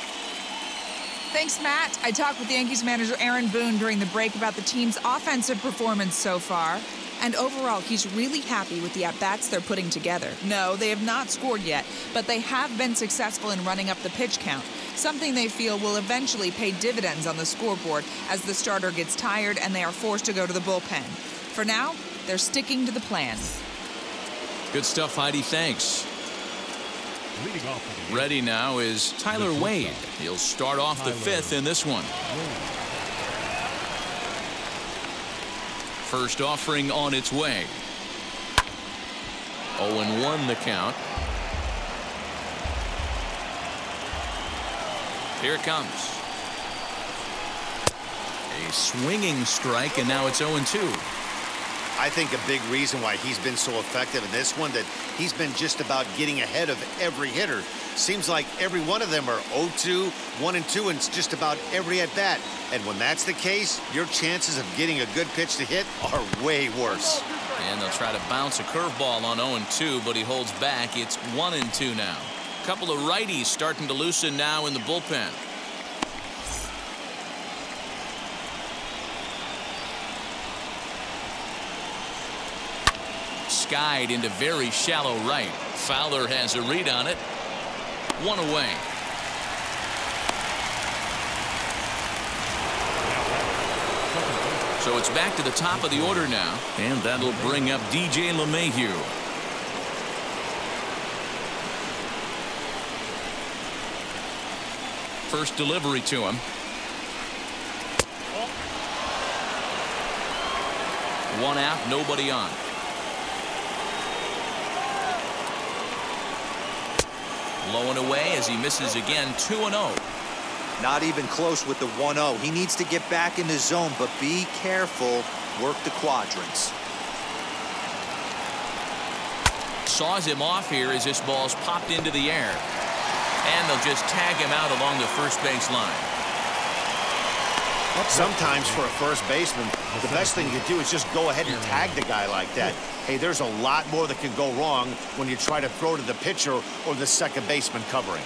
Thanks, Matt. I talked with Yankees manager Aaron Boone during the break about the team's offensive performance so far. And overall, he's really happy with the at-bats they're putting together. No, they have not scored yet, but they have been successful in running up the pitch count, something they feel will eventually pay dividends on the scoreboard as the starter gets tired and they are forced to go to the bullpen. For now, they're sticking to the plan. Good stuff, Heidi. Thanks. Leading off. Ready now is Tyler Wade. He'll start off the 5th in this one. First offering on its way. 0-1 the count. Here it comes. A swinging strike, and now it's 0-2. I think a big reason why he's been so effective in this one, that he's been just about getting ahead of every hitter. Seems like every one of them are 0-2, 1-2, and it's just about every at bat. And when that's the case, your chances of getting a good pitch to hit are way worse. And they'll try to bounce a curveball on 0-2, but he holds back. It's 1-2 now. A couple of righties starting to loosen now in the bullpen. Skied into very shallow right. Fowler has a read on it. One away. So it's back to the top of the order now, and that'll bring up DJ LeMahieu. First delivery to him. One out, nobody on. Low and away as he misses again. 2-0. Not even close with the 1-0. He needs to get back in the zone, but be careful. Work the quadrants. Saws him off here as this ball's popped into the air. And they'll just tag him out along the first base line. Sometimes for a first baseman, the best thing you do is just go ahead and tag the guy like that. Hey, there's a lot more that can go wrong when you try to throw to the pitcher or the second baseman covering.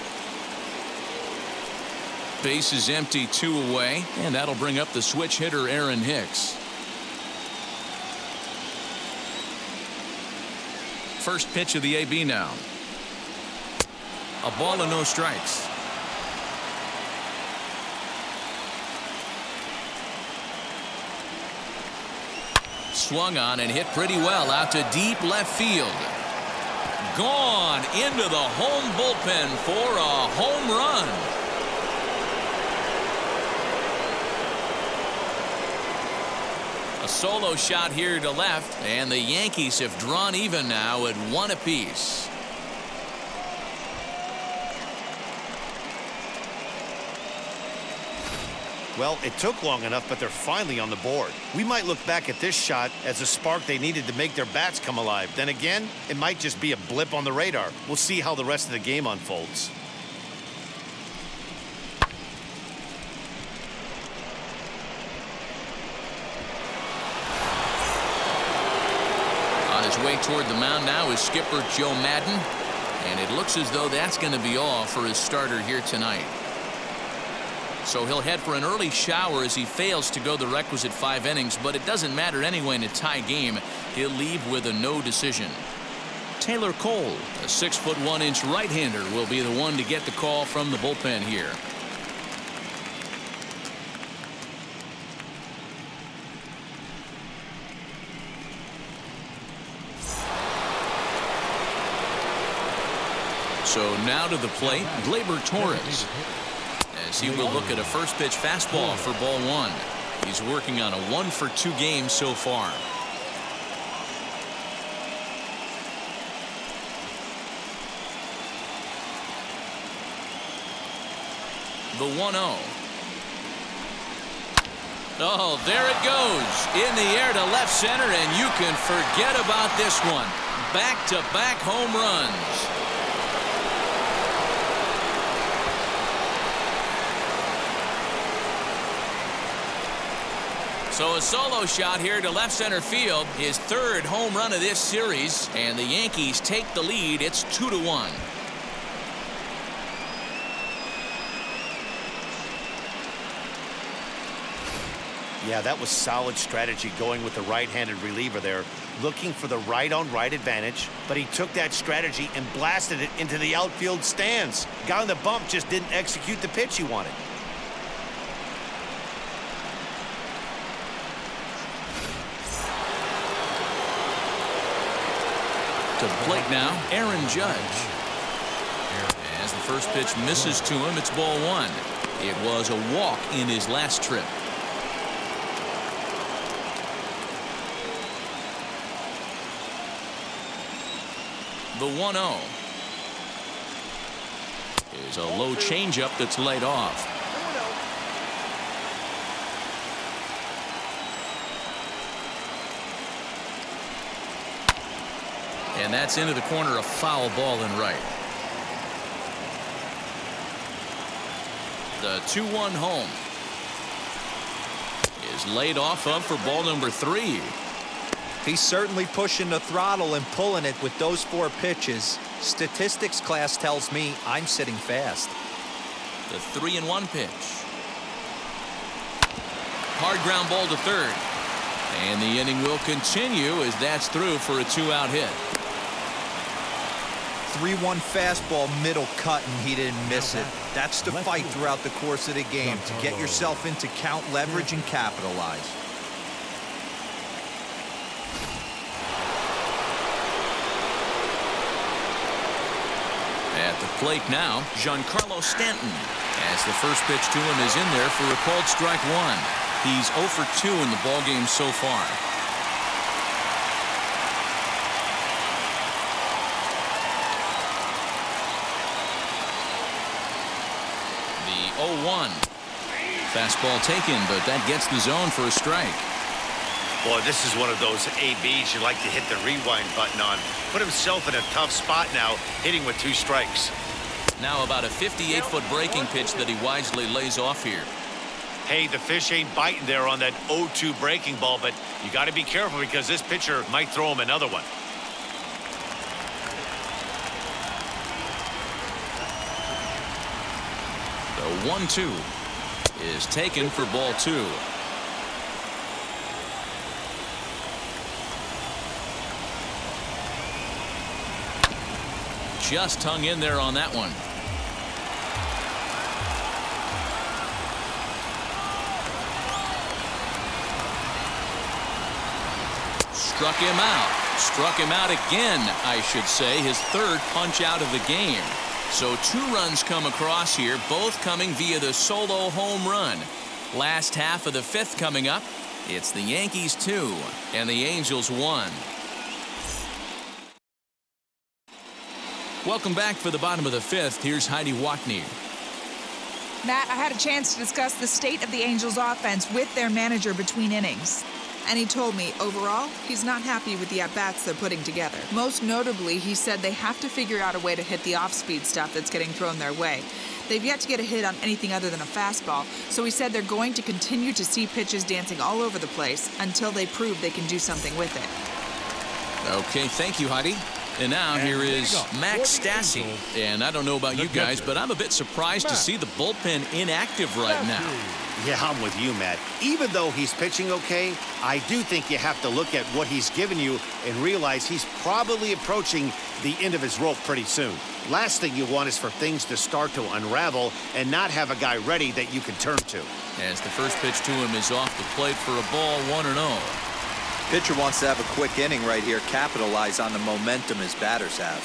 Base is empty, 2 away, and that'll bring up the switch hitter Aaron Hicks. First pitch of the AB now. A ball and no strikes. Swung on and hit pretty well out to deep left field. Gone into the home bullpen for a home run. A solo shot here to left, and the Yankees have drawn even now at 1 apiece. Well, it took long enough, but they're finally on the board. We might look back at this shot as a spark they needed to make their bats come alive. Then again, it might just be a blip on the radar. We'll see how the rest of the game unfolds. On his way toward the mound now is skipper Joe Madden, and it looks as though that's going to be all for his starter here tonight. So he'll head for an early shower as he fails to go the requisite 5 innings, but it doesn't matter anyway in a tie game. He'll leave with a no decision. Taylor Cole, a 6'1" right-hander, will be the one to get the call from the bullpen here. So now to the plate, Glaber Torres, as he will look at a first pitch fastball for ball one. He's working on a 1-for-2 game so far. The 1-0. Oh, there it goes in the air to left center, and you can forget about this one. Back-to-back home runs. So a solo shot here to left center field, his third home run of this series, and the Yankees take the lead. It's 2-1. Yeah, that was solid strategy going with the right-handed reliever there, looking for the right-on-right advantage, but he took that strategy and blasted it into the outfield stands. Guy on the bump just didn't execute the pitch he wanted. To the plate now, Aaron Judge. As the first pitch misses to him, it's ball one. It was a walk in his last trip. The 1-0 is a low changeup that's laid off. And that's into the corner, a foul ball in right. The 2-1 home is laid off of for ball number 3. He's certainly pushing the throttle and pulling it with those 4 pitches. Statistics class tells me I'm sitting fast. The 3-1 pitch. Hard ground ball to third. And the inning will continue as that's through for a 2-out hit. 3-1 fastball, middle cut, and he didn't miss it. That's the fight throughout the course of the game, to get yourself into count leverage and capitalize. At the plate now, Giancarlo Stanton, as the first pitch to him is in there for a called strike one. He's 0 for 2 in the ballgame so far. The 0-1. Fastball taken, but that gets the zone for a strike. Boy, this is one of those ABs you like to hit the rewind button on. Put himself in a tough spot now, hitting with 2 strikes. Now about a 58-foot breaking pitch that he wisely lays off here. Hey, the fish ain't biting there on that 0-2 breaking ball, but you got to be careful because this pitcher might throw him another one. The 1-2 is taken for ball 2. Just hung in there on that one. Struck him out. Struck him out again, I should say. His third punch out of the game. So 2 runs come across here, both coming via the solo home run. Last half of the 5th coming up. It's the Yankees 2 and the Angels 1. Welcome back for the bottom of the 5th. Here's Heidi Watney. Matt, I had a chance to discuss the state of the Angels offense with their manager between innings. And he told me, overall, he's not happy with the at-bats they're putting together. Most notably, he said they have to figure out a way to hit the off-speed stuff that's getting thrown their way. They've yet to get a hit on anything other than a fastball, so he said they're going to continue to see pitches dancing all over the place until they prove they can do something with it. Okay, thank you, Heidi. And now here is Max Stassi. And I don't know about you guys, but I'm a bit surprised to see the bullpen inactive right now. Yeah, I'm with you, Matt. Even though he's pitching okay, I do think you have to look at what he's given you and realize he's probably approaching the end of his rope pretty soon. Last thing you want is for things to start to unravel and not have a guy ready that you can turn to. As the first pitch to him is off the plate for a ball, 1-0. Pitcher wants to have a quick inning right here, capitalize on the momentum his batters have.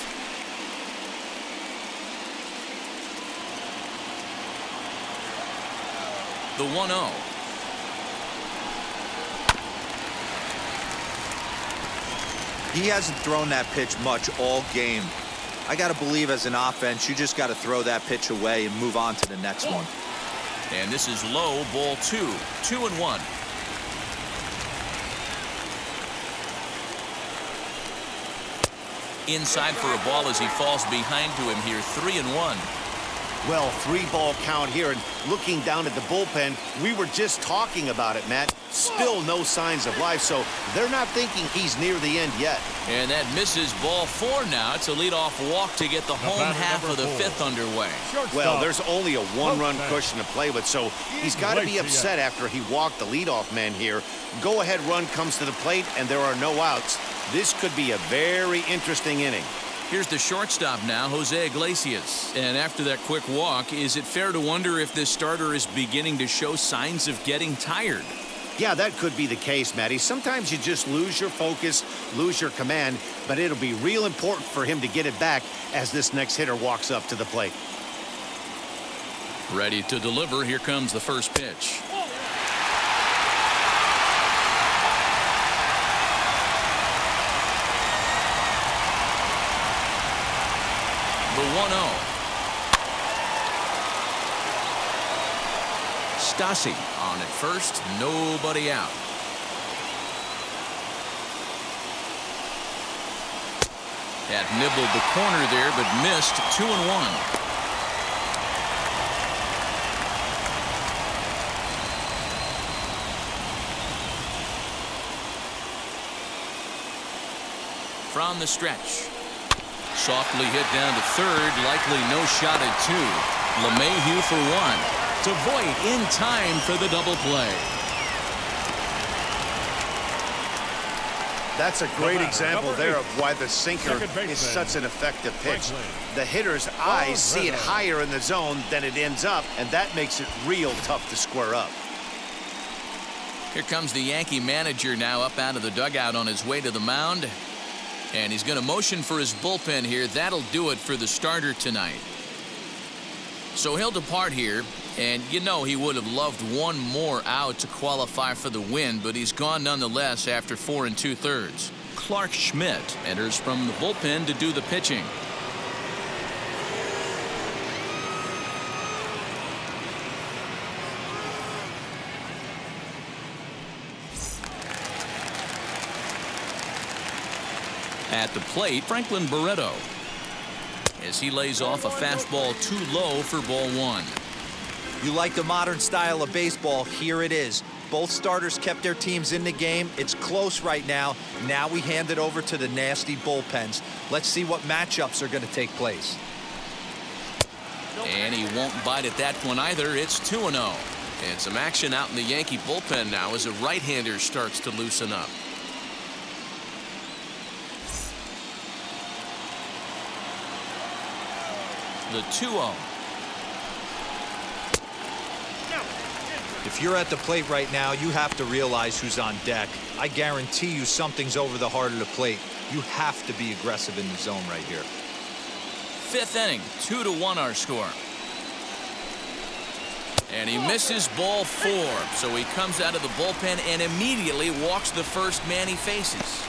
The 1-0. He hasn't thrown that pitch much all game. I got to believe as an offense, you just got to throw that pitch away and move on to the next one. And this is low, ball 2. 2-1. Inside for a ball as he falls behind to him here. 3-1. Well, 3-ball count here, and looking down at the bullpen, we were just talking about it, Matt. Still no signs of life, so they're not thinking he's near the end yet. And that misses ball 4 now. It's a leadoff walk to get the home half of the 5th underway. Well, there's only a 1-run cushion to play with, so he's got to be upset after he walked the leadoff man here. Go-ahead run comes to the plate, and there are no outs. This could be a very interesting inning. Here's the shortstop now, Jose Iglesias. And after that quick walk, is it fair to wonder if this starter is beginning to show signs of getting tired? Yeah, that could be the case, Matty. Sometimes you just lose your focus, lose your command, but it'll be real important for him to get it back as this next hitter walks up to the plate. Ready to deliver. Here comes the first pitch. The 1-0. Stassi on at first, nobody out. That nibbled the corner there, but missed. 2-1. From the stretch. Softly hit down to third, likely no shot at 2. LeMahieu for 1. To Voit in time for the double play. That's a great example there of why the sinker is such an effective pitch. The hitter's eyes see it higher in the zone than it ends up, and that makes it real tough to square up. Here comes the Yankee manager now up out of the dugout on his way to the mound. And he's going to motion for his bullpen here. That'll do it for the starter tonight. So he'll depart here. And you know he would have loved one more out to qualify for the win, but he's gone nonetheless after 4 2/3. Clark Schmidt enters from the bullpen to do the pitching. At the plate, Franklin Barreto, as he lays off a fastball too low for ball 1. You like the modern style of baseball, here it is. Both starters kept their teams in the game. It's close right now. Now we hand it over to the nasty bullpens. Let's see what matchups are going to take place. And he won't bite at that one either. It's 2-0. And some action out in the Yankee bullpen now as a right-hander starts to loosen up. The 2-0. If you're at the plate right now, you have to realize who's on deck. I guarantee you something's over the heart of the plate. You have to be aggressive in the zone right here. 5th inning, 2-1 our score. And he misses ball 4, so he comes out of the bullpen and immediately walks the first man he faces.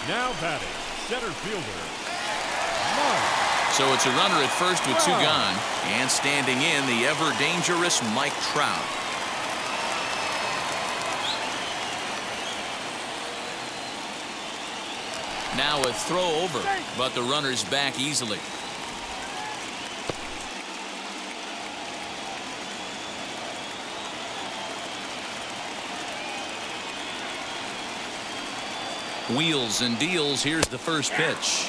Now batting, center fielder. So it's a runner at first with 2 gone, and standing in the ever-dangerous Mike Trout. Now a throw over, but the runner's back easily. Wheels and deals. Here's the first pitch.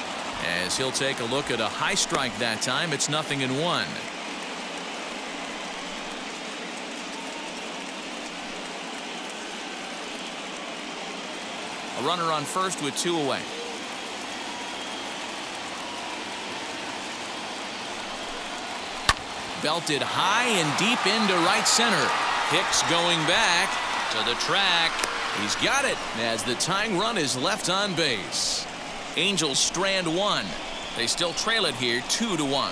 As he'll take a look at a high strike that time. It's 0-1. A runner on first with 2 away. Belted high and deep into right center. Hicks going back to the track. He's got it as the tying run is left on base. Angels strand 1. They still trail it here 2-1.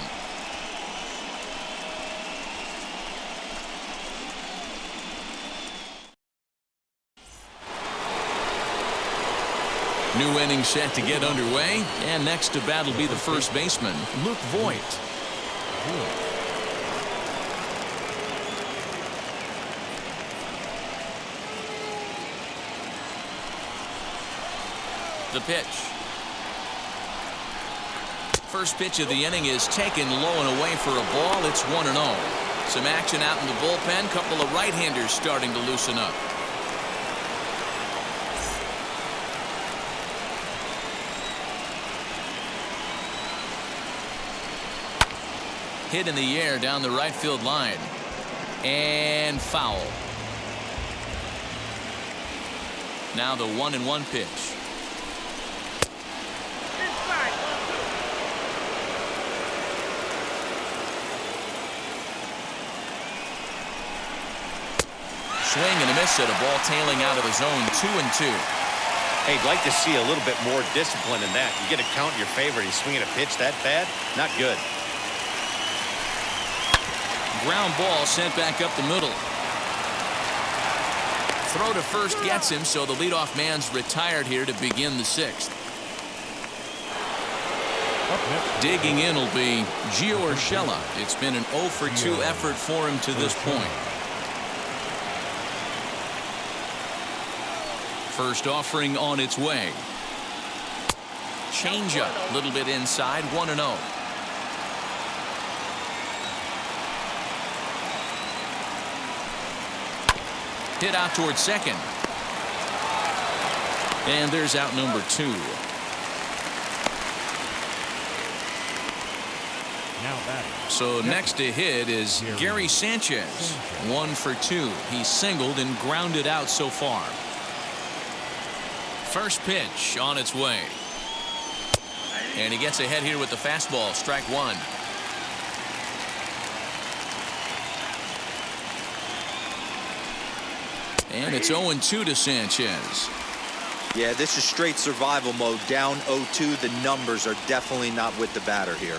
New inning set to get underway, and next to bat will be the first baseman, Luke Voigt. The pitch. First pitch of the inning is taken low and away for a ball. It's 1-0. Some action out in the bullpen. Couple of right-handers starting to loosen up. Hit in the air down the right field line. And foul. Now the 1-1 pitch. Swing and a miss at a ball tailing out of the zone. 2-2. Hey, I'd like to see a little bit more discipline in that. You get a count in your favor. He's swinging a pitch that bad. Not good. Ground ball sent back up the middle. Throw to first gets him, so the leadoff man's retired here to begin the sixth. Digging in will be Gio Urshela. It's been an 0 for 2 effort for him to this point. First offering on its way. Changeup, a little bit inside, 1-0. Hit out towards second. And there's out number 2. So next to hit is Gary Sanchez. 1 for 2. He's singled and grounded out so far. First pitch on its way. And he gets ahead here with the fastball. Strike 1. And it's 0-2 to Sanchez. Yeah, this is straight survival mode. Down 0-2. The numbers are definitely not with the batter here.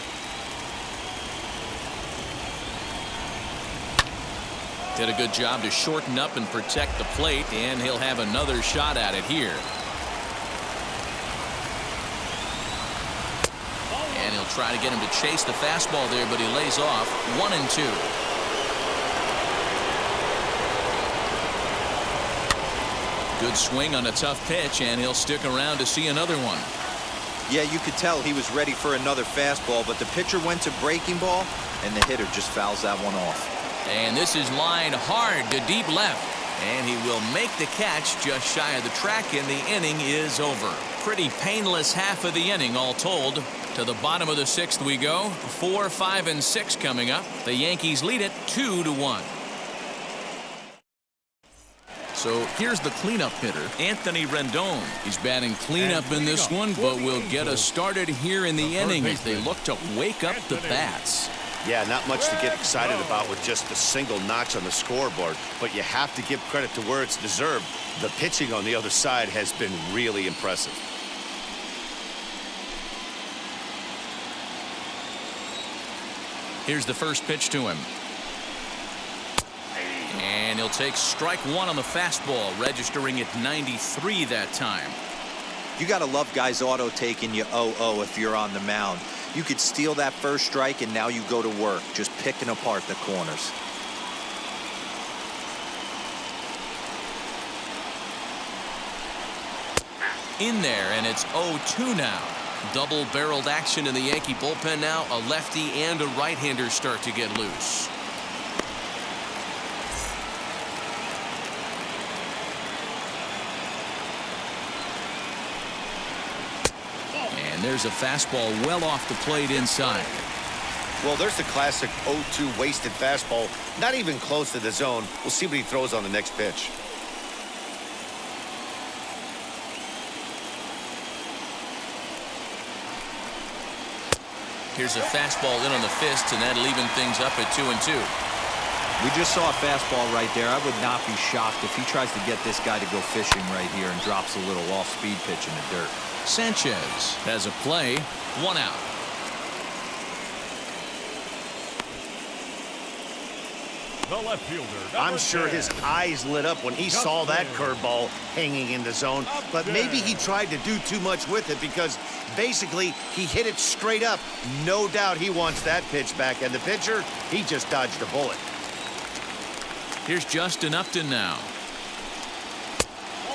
Did a good job to shorten up and protect the plate, and he'll have another shot at it here. And he'll try to get him to chase the fastball there, but he lays off. 1-2. Good swing on a tough pitch, and he'll stick around to see another one. Yeah, you could tell he was ready for another fastball, but the pitcher went to breaking ball, and the hitter just fouls that one off. And this is lined hard to deep left. And he will make the catch just shy of the track, and the inning is over. Pretty painless half of the inning all told. To the bottom of the sixth we go. 4, 5, and 6 coming up. The Yankees lead it 2-1. So here's the cleanup hitter, Anthony Rendon. He's batting cleanup in this one, but will get us started here in the inning as they look to wake up the bats. Yeah, not much to get excited about with just a single notch on the scoreboard, but you have to give credit to where it's deserved. The pitching on the other side has been really impressive. Here's the first pitch to him. And he'll take strike 1 on the fastball, registering at 93 that time. You got to love guys auto taking you 0-0 if you're on the mound. You could steal that first strike, and now you go to work, just picking apart the corners. In there, and it's 0-2 now. Double-barreled action in the Yankee bullpen now. A lefty and a right-hander start to get loose. And there's a fastball well off the plate inside. Well, there's the classic 0-2 wasted fastball. Not even close to the zone. We'll see what he throws on the next pitch. Here's a fastball in on the fist, and that'll even things up at 2-2. We just saw a fastball right there. I would not be shocked if he tries to get this guy to go fishing right here and drops a little off-speed pitch in the dirt. Sanchez has a play, 1 out. The left fielder. I'm sure his eyes lit up when he saw that curveball hanging in the zone, but maybe he tried to do too much with it because basically he hit it straight up. No doubt he wants that pitch back, and the pitcher, he just dodged a bullet. Here's Justin Upton now.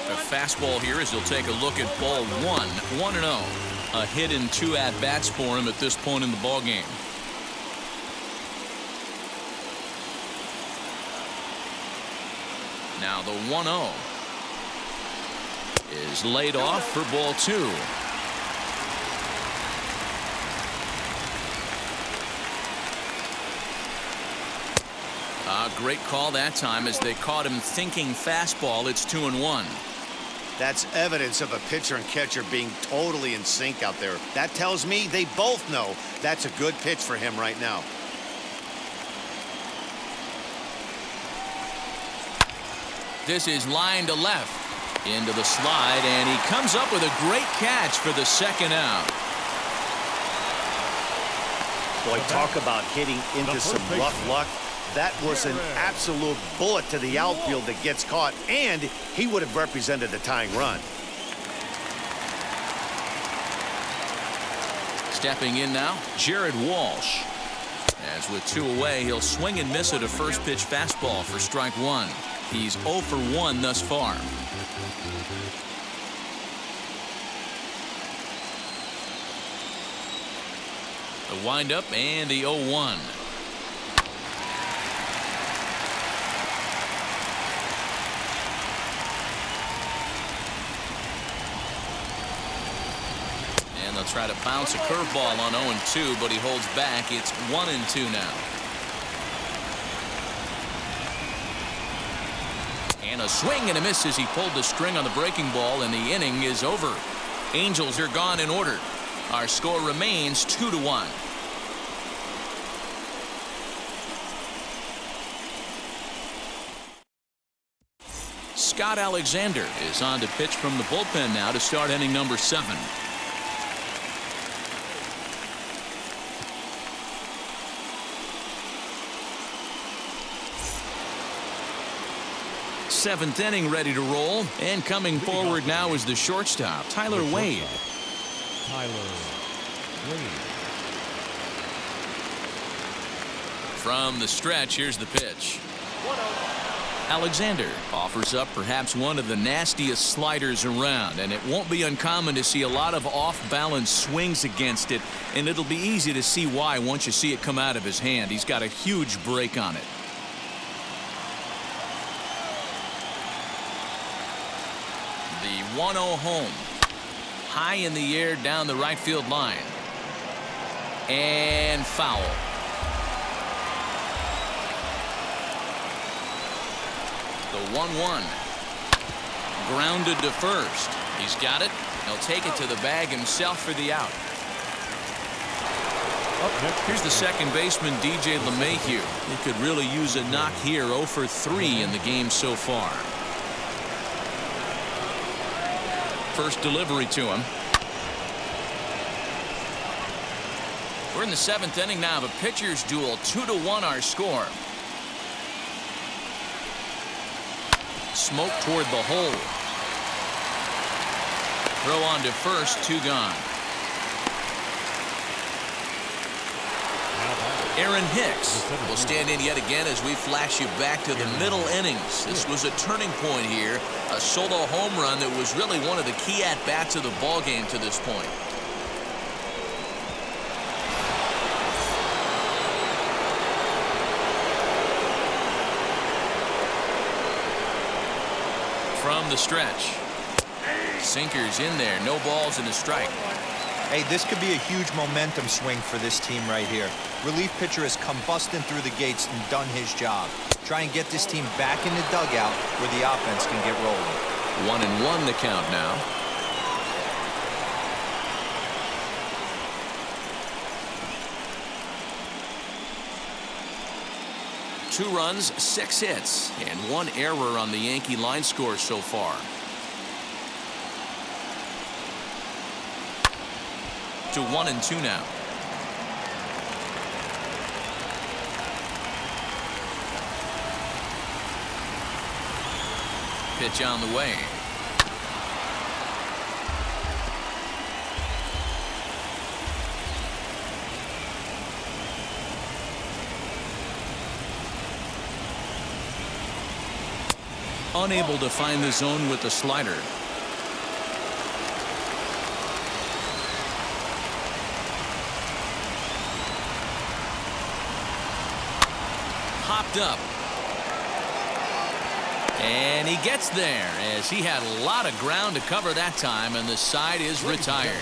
A fastball here as he'll take a look at ball one. 1-0. A hit in 2 at-bats for him at this point in the ballgame. Now the 1-0 is laid off for ball 2. A great call that time as they caught him thinking fastball. It's 2-1. That's evidence of a pitcher and catcher being totally in sync out there. That tells me they both know that's a good pitch for him right now. This is line to left. Into the slide, and he comes up with a great catch for the second out. Boy, talk about hitting into some rough luck. That was an absolute bullet to the outfield that gets caught, and he would have represented the tying run. Stepping in now, Jared Walsh. As with 2 away, he'll swing and miss at a first pitch fastball for strike 1. He's 0 for 1 thus far. The windup and the 0-1. And they'll try to bounce a curveball on 0-2, but he holds back. It's 1-2 now. And a swing and a miss as he pulled the string on the breaking ball, and the inning is over. Angels are gone in order. Our score remains 2-1. Scott Alexander is on to pitch from the bullpen now to start inning number 7. Seventh inning ready to roll, and coming forward now is the shortstop, Tyler Wade. From the stretch, here's the pitch. Alexander offers up perhaps one of the nastiest sliders around, and it won't be uncommon to see a lot of off-balance swings against it, and it'll be easy to see why once you see it come out of his hand. He's got a huge break on it. The 1-0 home. High in the air down the right field line. And foul. The 1-1. Grounded to first. He's got it. He'll take it to the bag himself for the out. Here's the second baseman, DJ LeMahieu. He could really use a knock here. 0 for 3 in the game so far. First delivery to him. We're in the 7th inning now of a pitcher's duel. 2-1 our score. Smoke toward the hole. Throw on to first, 2 gone. Aaron Hicks will stand in yet again as we flash you back to the middle innings. This was a turning point here. A solo home run that was really one of the key at-bats of the ballgame to this point. From the stretch. Sinkers in there. No balls and a strike. Hey, this could be a huge momentum swing for this team right here. Relief pitcher has come busting through the gates and done his job. Try and get this team back in the dugout where the offense can get rolling. 1-1 the count now. Two runs, 6 hits, and 1 error on the Yankee line score so far. To 1-2 now. Pitch on the way. Unable to find the zone with the slider. Popped up. And he gets there as he had a lot of ground to cover that time, and the side is retired.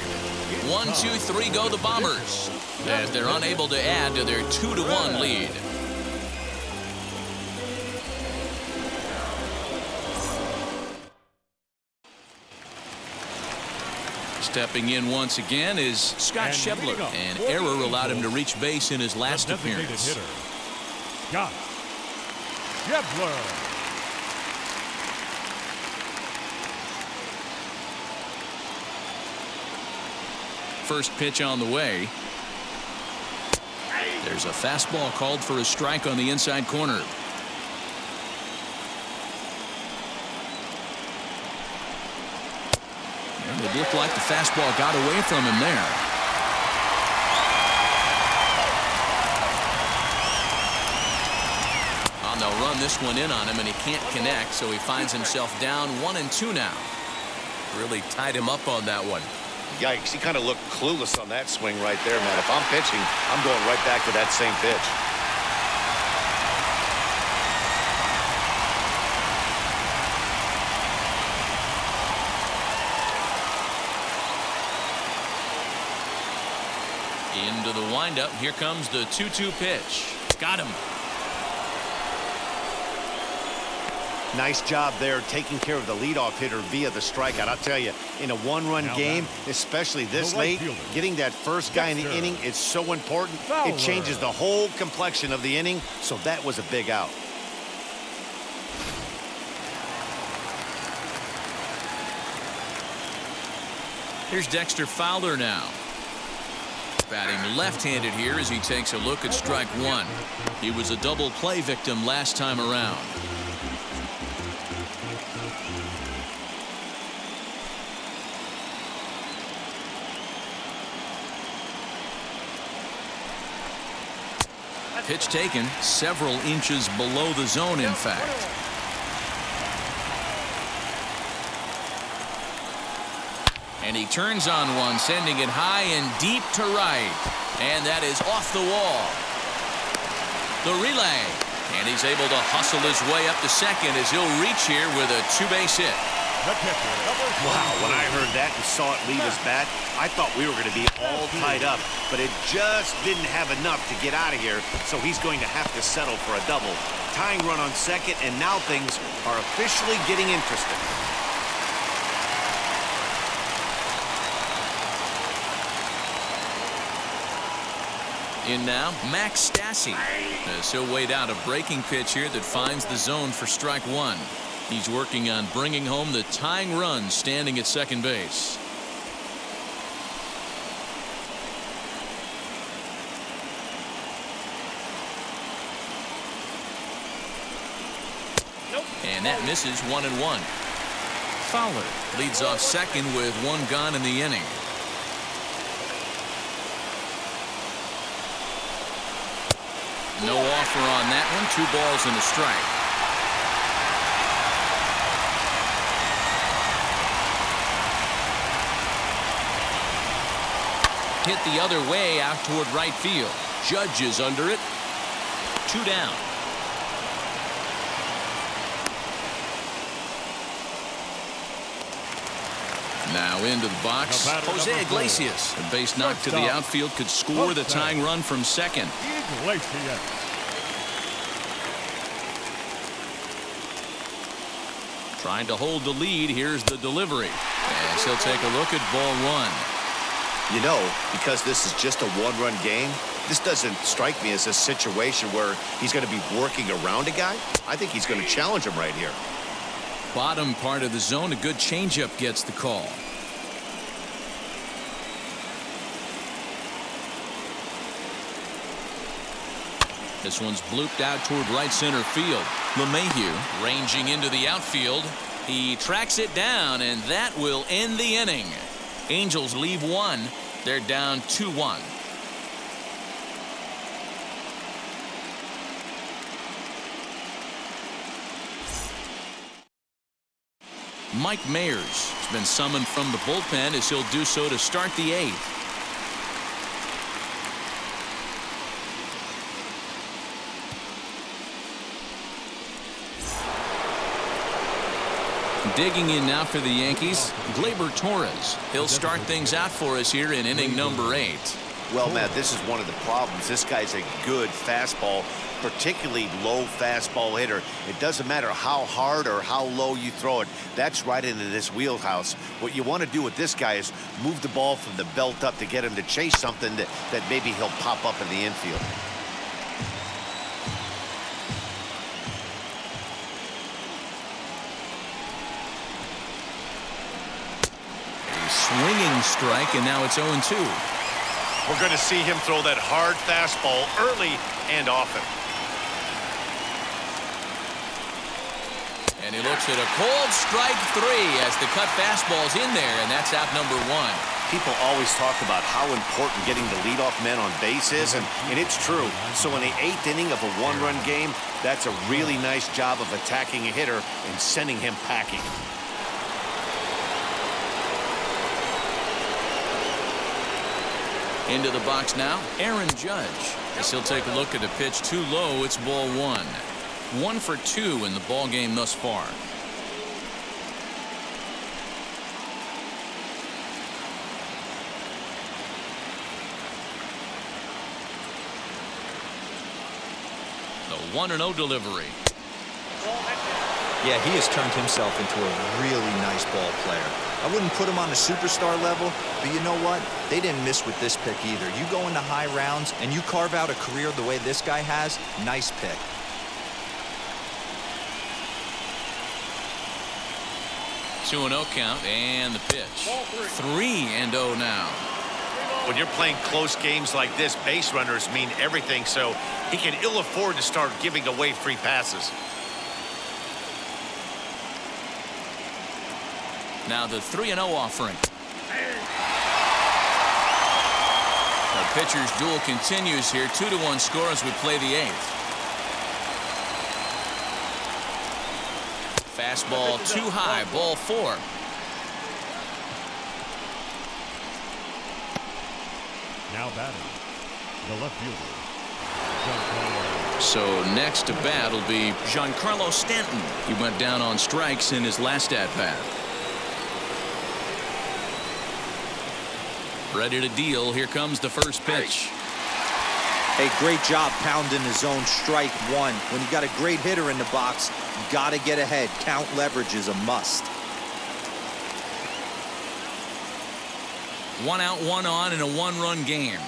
1, 2, 3 go the Bombers as they're unable to add to their 2-1 lead. Stepping in once again is Scott Schebler. An error allowed him to reach base in his last appearance. Hitter, Scott Schebler. First pitch on the way. There's a fastball called for a strike on the inside corner. And it looked like the fastball got away from him there. On the run, this one in on him, and he can't connect, so he finds himself down 1-2 now. Really tied him up on that one. Yikes, he kind of looked clueless on that swing right there, man. If I'm pitching, I'm going right back to that same pitch. Into the windup. Here comes the 2-2 pitch. Got him. Nice job there taking care of the leadoff hitter via the strikeout. I'll tell you, in a one-run game, especially this late, getting that first guy in the inning is so important. It changes the whole complexion of the inning, so that was a big out. Here's Dexter Fowler now. Batting left-handed here as he takes a look at strike one. He was a double play victim last time around. Pitch taken several inches below the zone, in fact. And he turns on one, sending it high and deep to right. And that is off the wall. The relay. And he's able to hustle his way up to second as he'll reach here with a two-base hit. Wow, when I heard that and saw it leave his bat, I thought we were going to be all tied up, but it just didn't have enough to get out of here, so he's going to have to settle for a double. Tying run on second, and now things are officially getting interesting. In now, Max Stassi. He'll wait out a breaking pitch here that finds the zone for strike one. He's working on bringing home the tying run standing at second base. And that misses 1-1. Fowler leads off second with one gone in the inning. No offer on that one. 2 balls and a strike. Hit the other way out toward right field. Judge is under it. 2 down. Now into the box, Jose Iglesias. A base knock to the outfield could score the tying run from second. Trying to hold the lead. Here's the delivery. And he'll take a look at ball one. You know, because this is just a one-run game, this doesn't strike me as a situation where he's going to be working around a guy. I think he's going to challenge him right here. Bottom part of the zone, a good changeup gets the call. This one's blooped out toward right center field. LeMahieu ranging into the outfield. He tracks it down, and that will end the inning. Angels leave one. They're down 2-1. Mike Mayers has been summoned from the bullpen as he'll do so to start the 8th. Digging in now for the Yankees, Glaber Torres. He'll start things out for us here in inning number 8. Well, Matt, this is one of the problems. This guy's a good fastball, particularly low fastball hitter. It doesn't matter how hard or how low you throw it. That's right into this wheelhouse. What you want to do with this guy is move the ball from the belt up to get him to chase something that maybe he'll pop up in the infield. Swinging strike, and now it's 0-2. We're going to see him throw that hard fastball early and often. And he looks at a cold strike 3 as the cut fastball's in there, and that's out number 1. People always talk about how important getting the leadoff man on base is, and it's true. So in the 8th inning of a one-run game, that's a really nice job of attacking a hitter and sending him packing. Into the box now, Aaron Judge. As he'll take a look at the pitch too low, it's ball 1. 1 for 2 in the ball game thus far. The 1-0 delivery. Yeah, he has turned himself into a really nice ball player. I wouldn't put him on a superstar level, but you know what? They didn't miss with this pick either. You go into high rounds and you carve out a career the way this guy has, nice pick. Two 2-0 count and the pitch. 3-0 now. When you're playing close games like this, base runners mean everything, so he can ill afford to start giving away free passes. Now the 3-0 offering. The pitcher's duel continues here. 2-1 score as we play the 8th. Fastball too high, ball 4. Now batting, the left fielder, Giancarlo. So next to bat will be Giancarlo Stanton. He went down on strikes in his last at-bat. Ready to deal. Here comes the first pitch. Hey, great job pounding the zone. Strike 1. When you got a great hitter in the box, you got to get ahead. Count leverage is a must. 1 out, 1 on in a 1-run game.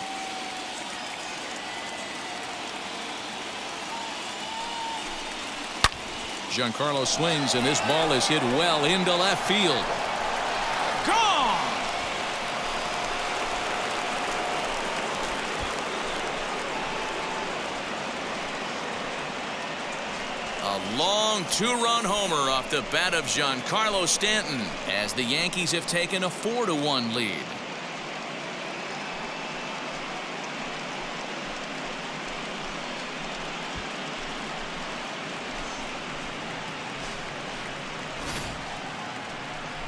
Giancarlo swings, and this ball is hit well into left field. Gone! A long 2-run homer off the bat of Giancarlo Stanton as the Yankees have taken a 4-1 lead.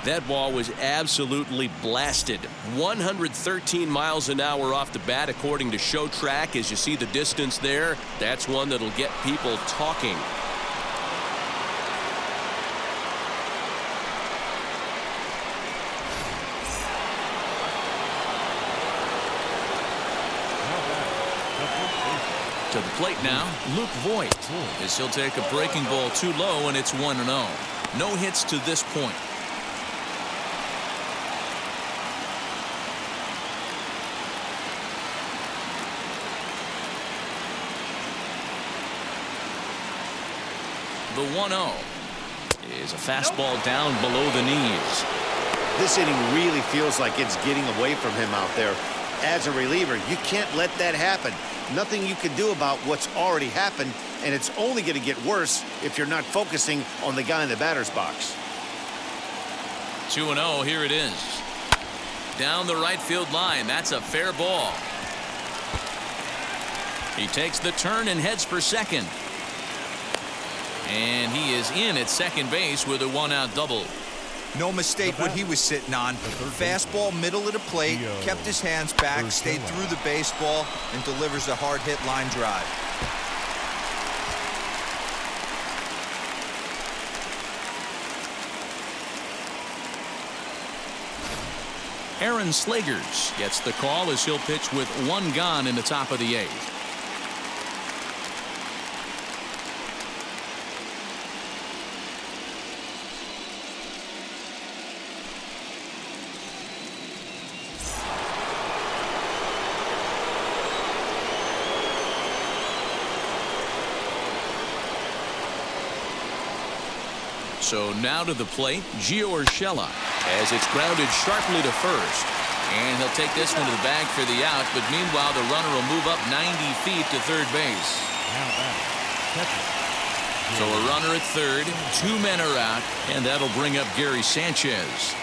That ball was absolutely blasted. 113 miles an hour off the bat, according to Show Track. As you see the distance there, that's one that'll get people talking. To the plate now, Luke Voigt, as he'll take a breaking ball too low, and it's 1-0. No hits to this point. The 1-0 is a fastball down below the knees. This inning really feels like it's getting away from him out there. As a reliever, you can't let that happen. Nothing you can do about what's already happened, and it's only going to get worse if you're not focusing on the guy in the batter's box. 2-0. Here it is. Down the right field line. That's a fair ball. He takes the turn and heads for second. And he is in at second base with a one-out double. No mistake what he was sitting on. Fastball middle of the plate, kept his hands back, stayed through the baseball, and delivers a hard hit line drive. Aaron Slagers gets the call as he'll pitch with one gone in the top of the 8th. So now to the plate, Gio Urshela, as it's grounded sharply to first. And he'll take this one to the bag for the out, but meanwhile the runner will move up 90 feet to third base. So a runner at third, 2 men are out, and that'll bring up Gary Sanchez.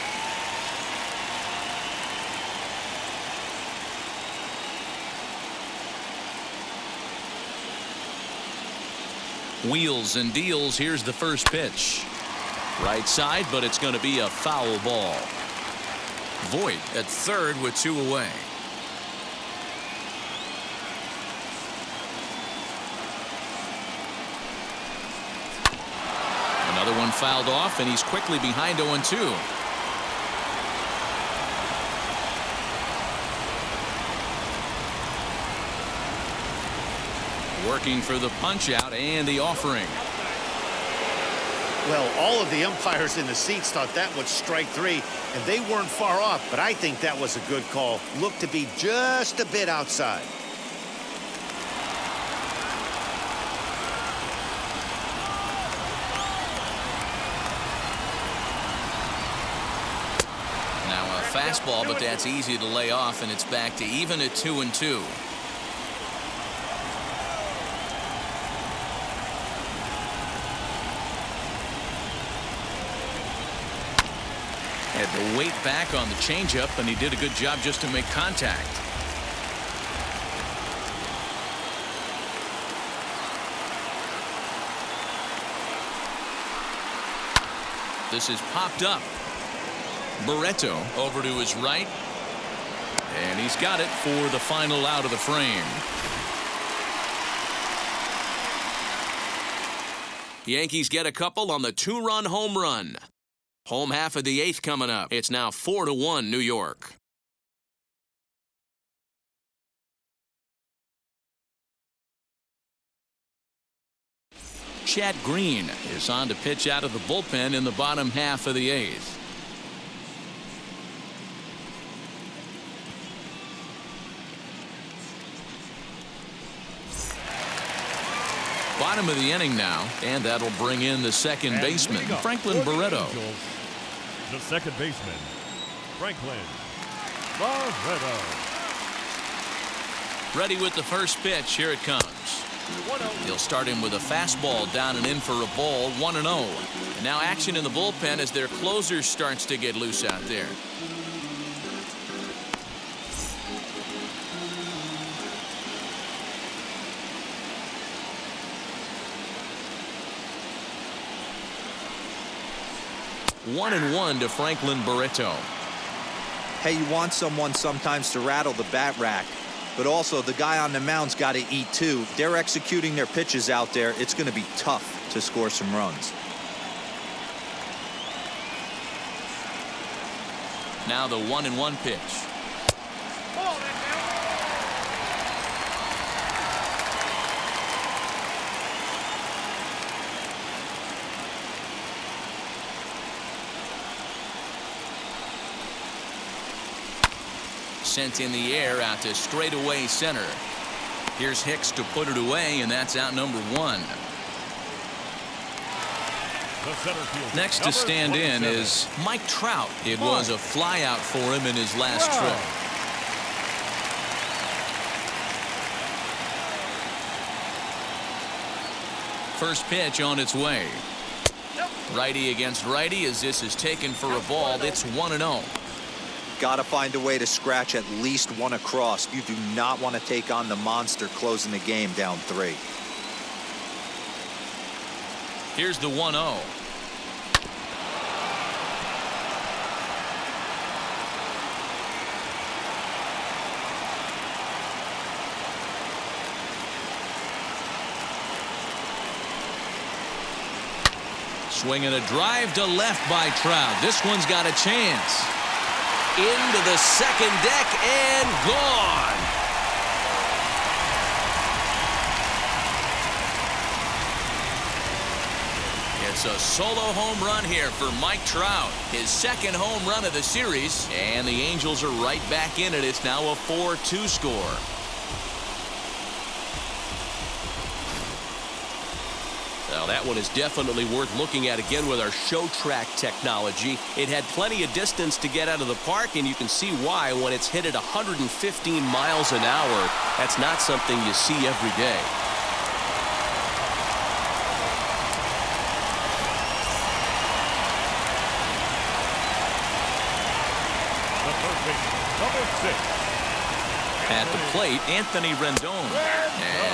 Wheels and deals. Here's the first pitch. Right side, but it's going to be a foul ball. Voit at third with 2 away. Another one fouled off, and he's quickly behind 0-2. Working for the punch out and the offering. Well, all of the umpires in the seats thought that was strike 3, and they weren't far off, but I think that was a good call. Looked to be just a bit outside. Now a fastball, but that's easy to lay off, and it's back to even at 2-2. Had to wait back on the changeup, and he did a good job just to make contact. This is popped up. Barreto over to his right, and he's got it for the final out of the frame. The Yankees get a couple on the 2-run home run. Home half of the 8th coming up. It's now 4-1 New York. Chad Green is on to pitch out of the bullpen in the bottom half of the 8th. Bottom of the inning now, and that'll bring in the second baseman, Franklin Barreto. The second baseman, Franklin Barreto. Ready with the first pitch. Here it comes. He'll start him with a fastball down and in for a ball, 1-0. And now action in the bullpen as their closer starts to get loose out there. One and 1 to Franklin Barreto. Hey, you want someone sometimes to rattle the bat rack, but also the guy on the mound's got to eat too. They're executing their pitches out there. It's going to be tough to score some runs. Now the 1-1 pitch. Sent in the air out to straightaway center. Here's Hicks to put it away, and that's out number 1. Next to stand in is Mike Trout. It was a flyout for him in his last trip. First pitch on its way. Righty against righty as this is taken for a ball. It's 1-0. Got to find a way to scratch at least one across. You do not want to take on the monster closing the game down 3. Here's the 1-0. Swinging a drive to left by Trout. This one's got a chance. Into the second deck and gone. It's a solo home run here for Mike Trout. His second home run of the series. And the Angels are right back in it. It's now a 4-2 score. Now that one is definitely worth looking at again with our show track technology. It had plenty of distance to get out of the park, and you can see why when it's hit at 115 miles an hour. That's not something you see every day. The first baseman, number 6. At the plate, Anthony Rendon,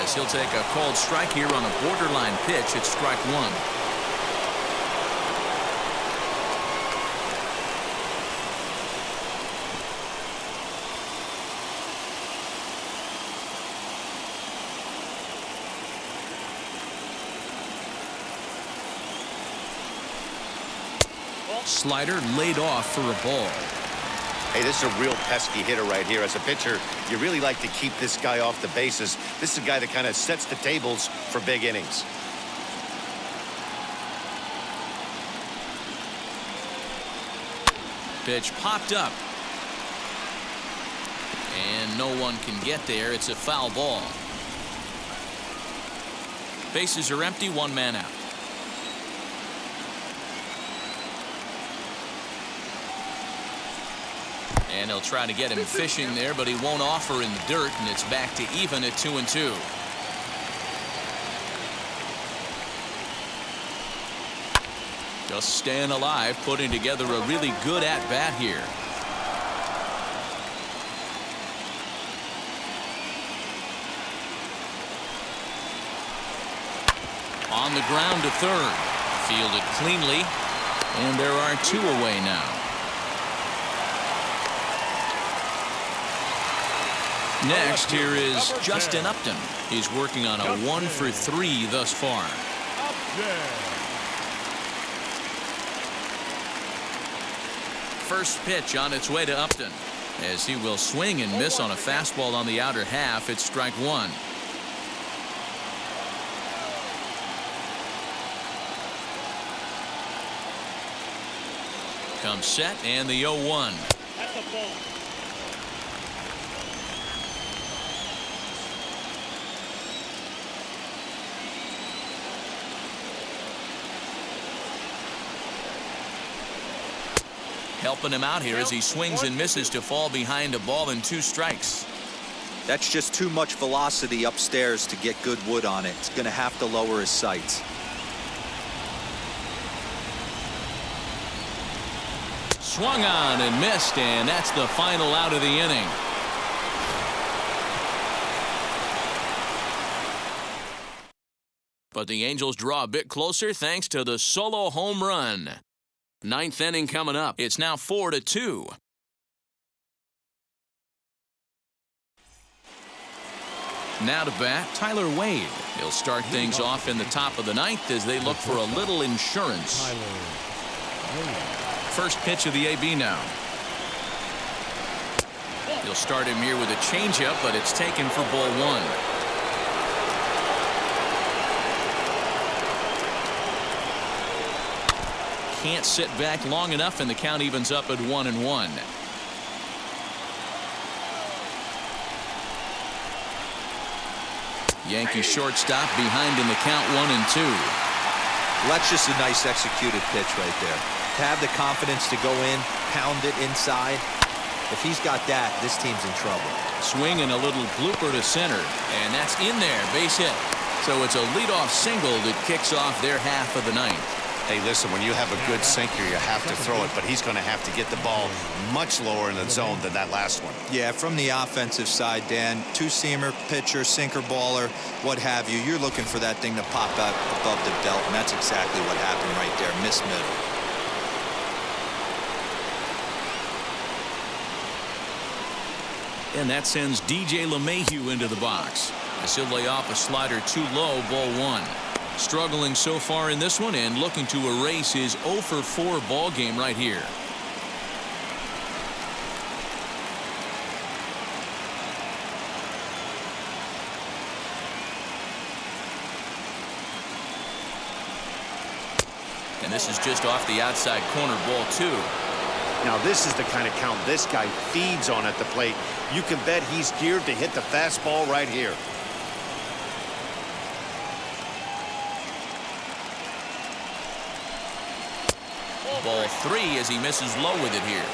as he'll take a called strike here on a borderline pitch. It's strike 1. Slider laid off for a ball. Hey, this is a real pesky hitter right here. As a pitcher, you really like to keep this guy off the bases. This is a guy that kind of sets the tables for big innings. Pitch popped up. And no one can get there. It's a foul ball. Bases are empty, 1 man out. And he'll try to get him fishing there, but he won't offer in the dirt, and it's back to even at 2-2. Just staying alive, putting together a really good at-bat here. On the ground to third. Fielded cleanly, and there are 2 away now. Next, here is Justin Upton. He's working on a 1 for 3 thus far. First pitch on its way to Upton, as he will swing and miss on a fastball on the outer half. It's strike 1. Comes set, and the 0-1. That's a ball. Helping him out here as he swings and misses to fall behind a ball and 2 strikes. That's just too much velocity upstairs to get good wood on it. It's going to have to lower his sights. Swung on and missed, and that's the final out of the inning. But the Angels draw a bit closer thanks to the solo home run. 9th inning coming up. It's now 4-2. Now to bat, Tyler Wade. He'll start things off in the top of the 9th as they look for a little insurance. First pitch of the AB now. He'll start him here with a changeup, but it's taken for ball 1. Can't sit back long enough, and the count evens up at 1-1. Yankee shortstop behind in the count 1-2. Well, that's just a nice executed pitch right there. To have the confidence to go in, pound it inside. If he's got that, this team's in trouble. Swing and a little blooper to center, and that's in there, base hit. So it's a leadoff single that kicks off their half of the 9th. Hey, listen, when you have a good sinker, you have to throw it, but he's going to have to get the ball much lower in the zone than that last one. Yeah, from the offensive side, Dan, two-seamer, pitcher, sinker baller, what have you, you're looking for that thing to pop out above the belt, and that's exactly what happened right there. Miss middle. And that sends DJ LeMahieu into the box as he'll lay off a slider too low, ball one. Struggling so far in this one and looking to erase his 0 for 4 ball game right here. And this is just off the outside corner, ball 2. Now this is the kind of count this guy feeds on at the plate. You can bet he's geared to hit the fastball right here. Ball 3 as he misses low with it here.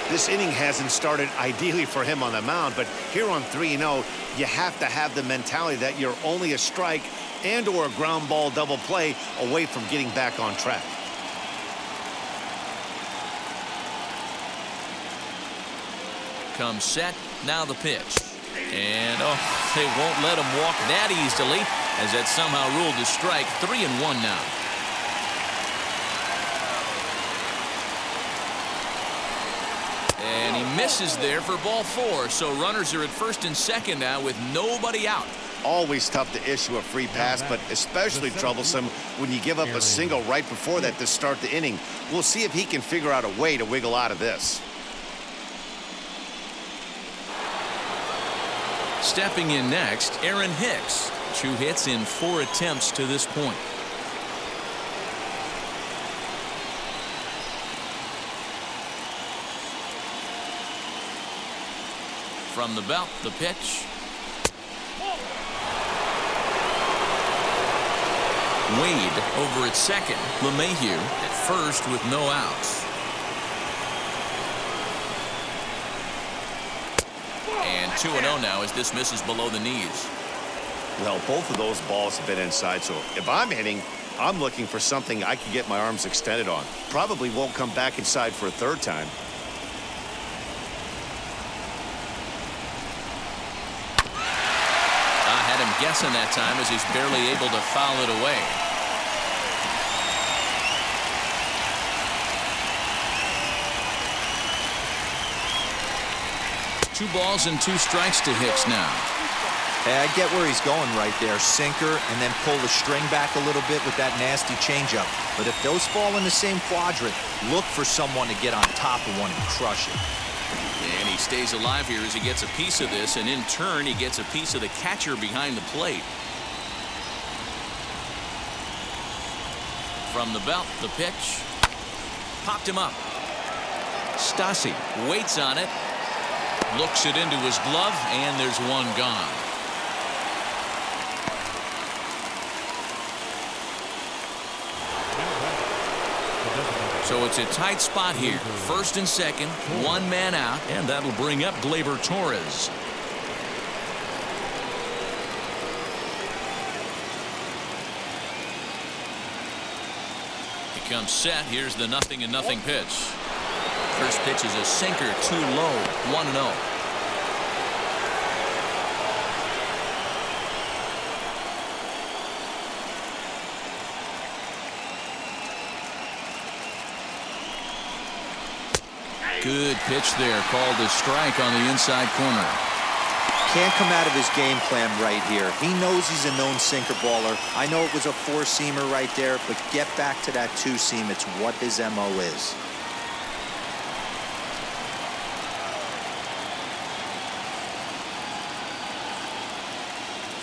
This inning hasn't started ideally for him on the mound, but here on 3-0, you have to have the mentality that you're only a strike and or a ground ball double play away from getting back on track. Comes set, now the pitch. And they won't let him walk that easily as that somehow ruled a strike. 3-1 now. And he misses there for ball 4. So runners are at first and second now with nobody out. Always tough to issue a free pass, but especially troublesome when you give up a single right before that to start the inning. We'll see if he can figure out a way to wiggle out of this. Stepping in next, Aaron Hicks. 2 hits in 4 attempts to this point. From the belt, the pitch. Wade over at second. LeMahieu at first with no outs. And 2-0 now as this misses below the knees. Well, both of those balls have been inside, so if I'm hitting, I'm looking for something I can get my arms extended on. Probably won't come back inside for a third time. Guessing that time as he's barely able to foul it away. Two balls and 2 strikes to Hicks now. Hey, I get where he's going right there. Sinker and then pull the string back a little bit with that nasty changeup. But if those fall in the same quadrant, look for someone to get on top of one and crush it. And he stays alive here as he gets a piece of this, and in turn he gets a piece of the catcher behind the plate. From the belt, the pitch. Popped him up. Stassi waits on it. Looks it into his glove, and there's one gone. So it's a tight spot here. First and second, 1 man out, and that'll bring up Glaber Torres. He comes set. Here's the 0-0 pitch. First pitch is a sinker, too low, 1-0. Good pitch there, called a strike on the inside corner. Can't come out of his game plan right here. He knows he's a known sinker baller. I know it was a 4-seamer right there, but get back to that 2-seam. It's what his MO is.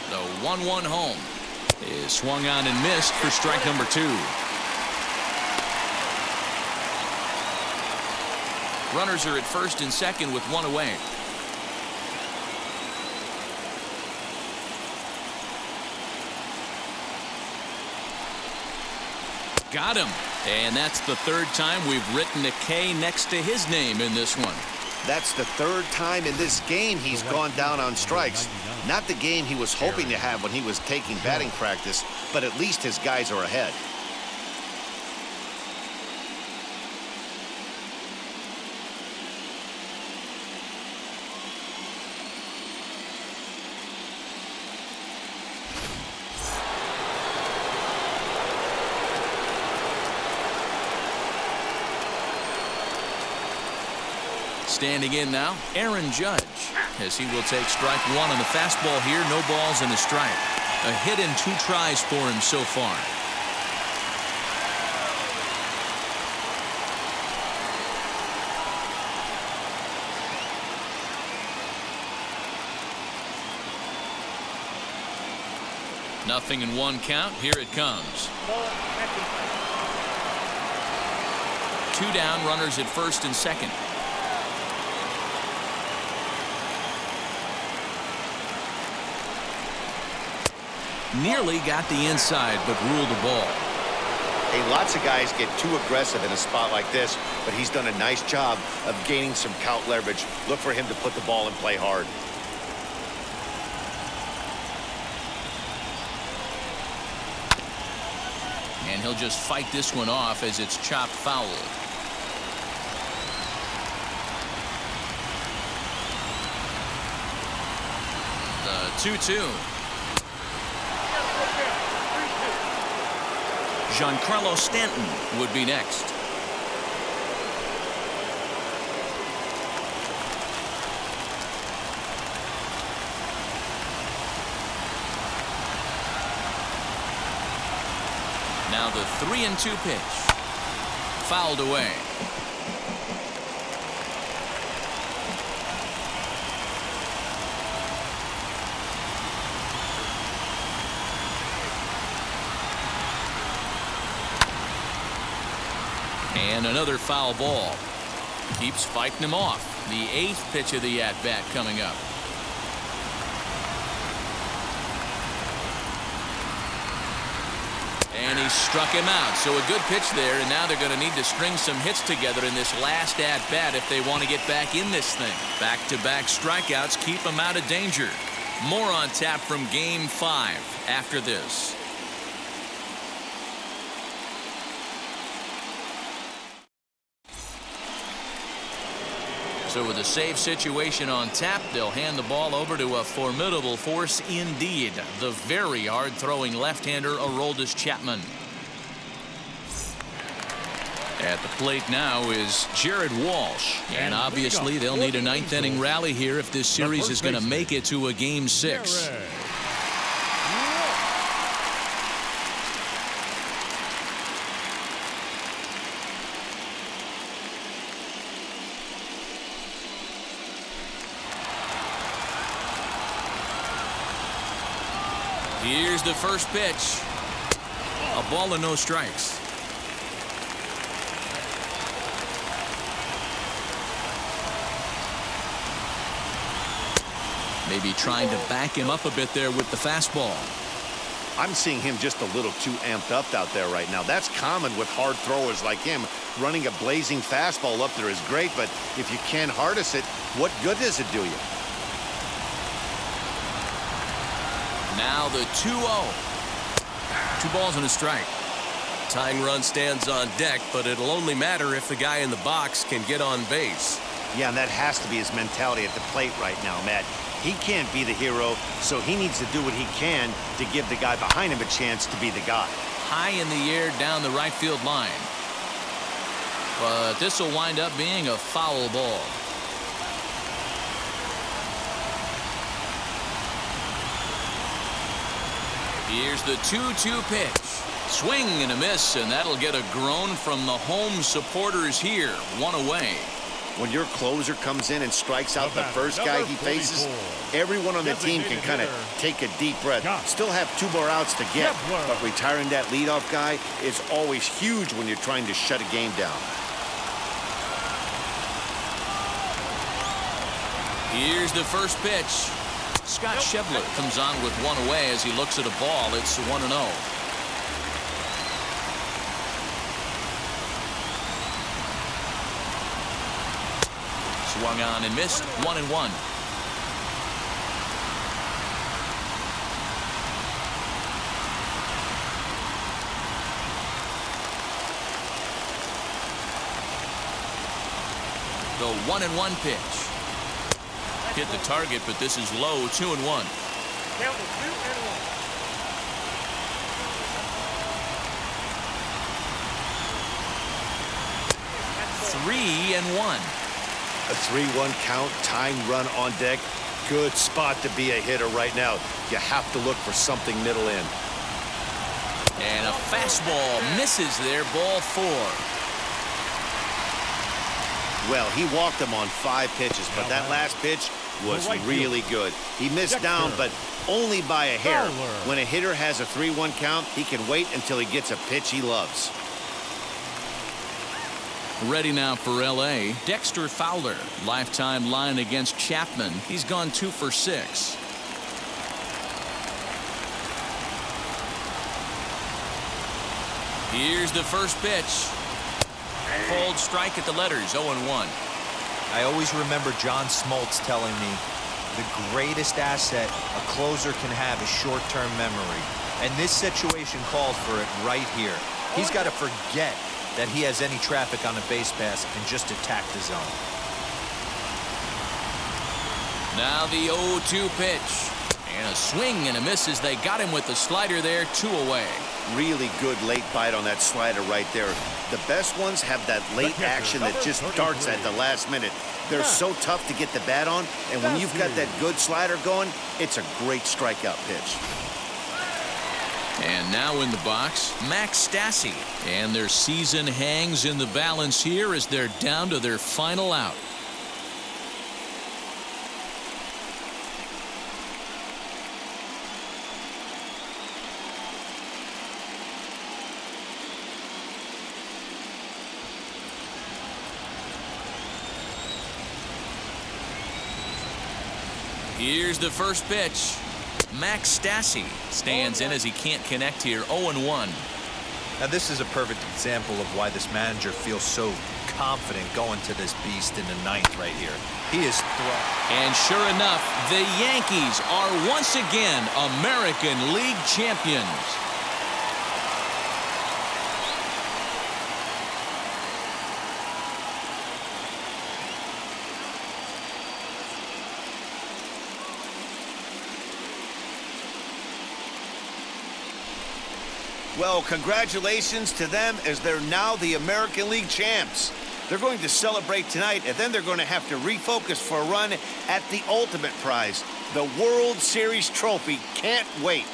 The 1-1 home is swung on and missed for strike number 2. Runners are at first and second with 1 away. Got him. And that's the 3rd time we've written a K next to his name in this one. That's the 3rd time in this game he's gone down on strikes. Not the game he was hoping to have when he was taking batting practice, but at least his guys are ahead. Standing in now, Aaron Judge, as he will take strike one on the fastball here. No balls and a strike. A hit in 2 tries for him so far. Nothing in 1 count. Here it comes. 2 down, runners at first and second. Nearly got the inside, but ruled the ball. Hey, lots of guys get too aggressive in a spot like this, but he's done a nice job of gaining some count leverage. Look for him to put the ball and play hard. And he'll just fight this one off as it's chopped foul. The 2-2. Giancarlo Stanton would be next. Now the 3-2 pitch. Fouled away. And another foul ball. Keeps fighting him off. The 8th pitch of the at-bat coming up. And he struck him out. So a good pitch there, and now they're going to need to string some hits together in this last at-bat if they want to get back in this thing. Back-to-back strikeouts keep them out of danger. More on tap from Game 5 after this. So with a save situation on tap, they'll hand the ball over to a formidable force indeed. The very hard-throwing left-hander, Aroldis Chapman. At the plate now is Jared Walsh. And obviously they'll need a 9th-inning rally here if this series is going to make it to a Game 6. Here's the first pitch. A ball and no strikes. Maybe trying to back him up a bit there with the fastball. I'm seeing him just a little too amped up out there right now. That's common with hard throwers like him. Running a blazing fastball up there is great, but if you can't harness it, what good does it do you? Now the 2-0. 2 balls and a strike. Tying run stands on deck, but it'll only matter if the guy in the box can get on base. Yeah, and that has to be his mentality at the plate right now, Matt. He can't be the hero, so he needs to do what he can to give the guy behind him a chance to be the guy. High in the air down the right field line. But this will wind up being a foul ball. Here's the 2-2 pitch. Swing and a miss, and that'll get a groan from the home supporters here. 1 away. When your closer comes in and strikes out the first guy he faces, everyone on the team can kind of take a deep breath. Still have 2 more outs to get, but retiring that leadoff guy is always huge when you're trying to shut a game down. Here's the first pitch. Scott Schebler comes on with 1 away as he looks at a ball. It's 1-0. Swung on and missed. 1-1. The 1-1 pitch. Hit the target, but this is low. 2-1. Count is 2-1. 3-1. A 3-1 count, tying run on deck. Good spot to be a hitter right now. You have to look for something middle in. And a fastball misses there, ball 4. Well, he walked him on 5 pitches, but that last pitch was really good. He missed down, but only by a hair. When a hitter has a 3-1 count, he can wait until he gets a pitch he loves. Ready now for L.A., Dexter Fowler. Lifetime line against Chapman. He's gone 2 for 6. Here's the first pitch. Cold strike at the letters, 0-1. I always remember John Smoltz telling me the greatest asset a closer can have is short-term memory. And this situation called for it right here. He's got to forget that he has any traffic on a base pass and just attack the zone. Now the 0-2 pitch. And a swing and a miss as they got him with the slider there, 2 away. Really good late bite on that slider right there. The best ones have that late action that just darts at the last minute. They're so tough to get the bat on, and when you've got that good slider going, it's a great strikeout pitch. And now in the box, Max Stassi. And their season hangs in the balance here as they're down to their final out. Here's the first pitch. Max Stassi stands in as he can't connect here, 0-1. Now this is a perfect example of why this manager feels so confident going to this beast in the 9th right here. He is throwing. And sure enough, the Yankees are once again American League champions. Well, congratulations to them as they're now the American League champs. They're going to celebrate tonight, and then they're going to have to refocus for a run at the ultimate prize, the World Series trophy. Can't wait.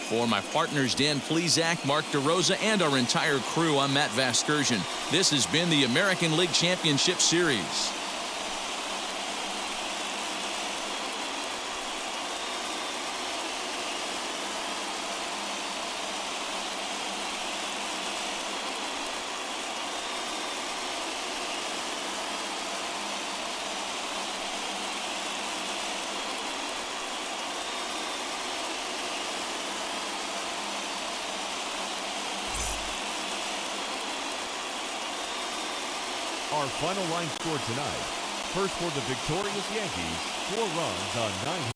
For my partners Dan Plesac, Mark DeRosa, and our entire crew, I'm Matt Vasgersian. This has been the American League Championship Series. Our final line score tonight. First for the victorious Yankees, 4 runs on 9 hits.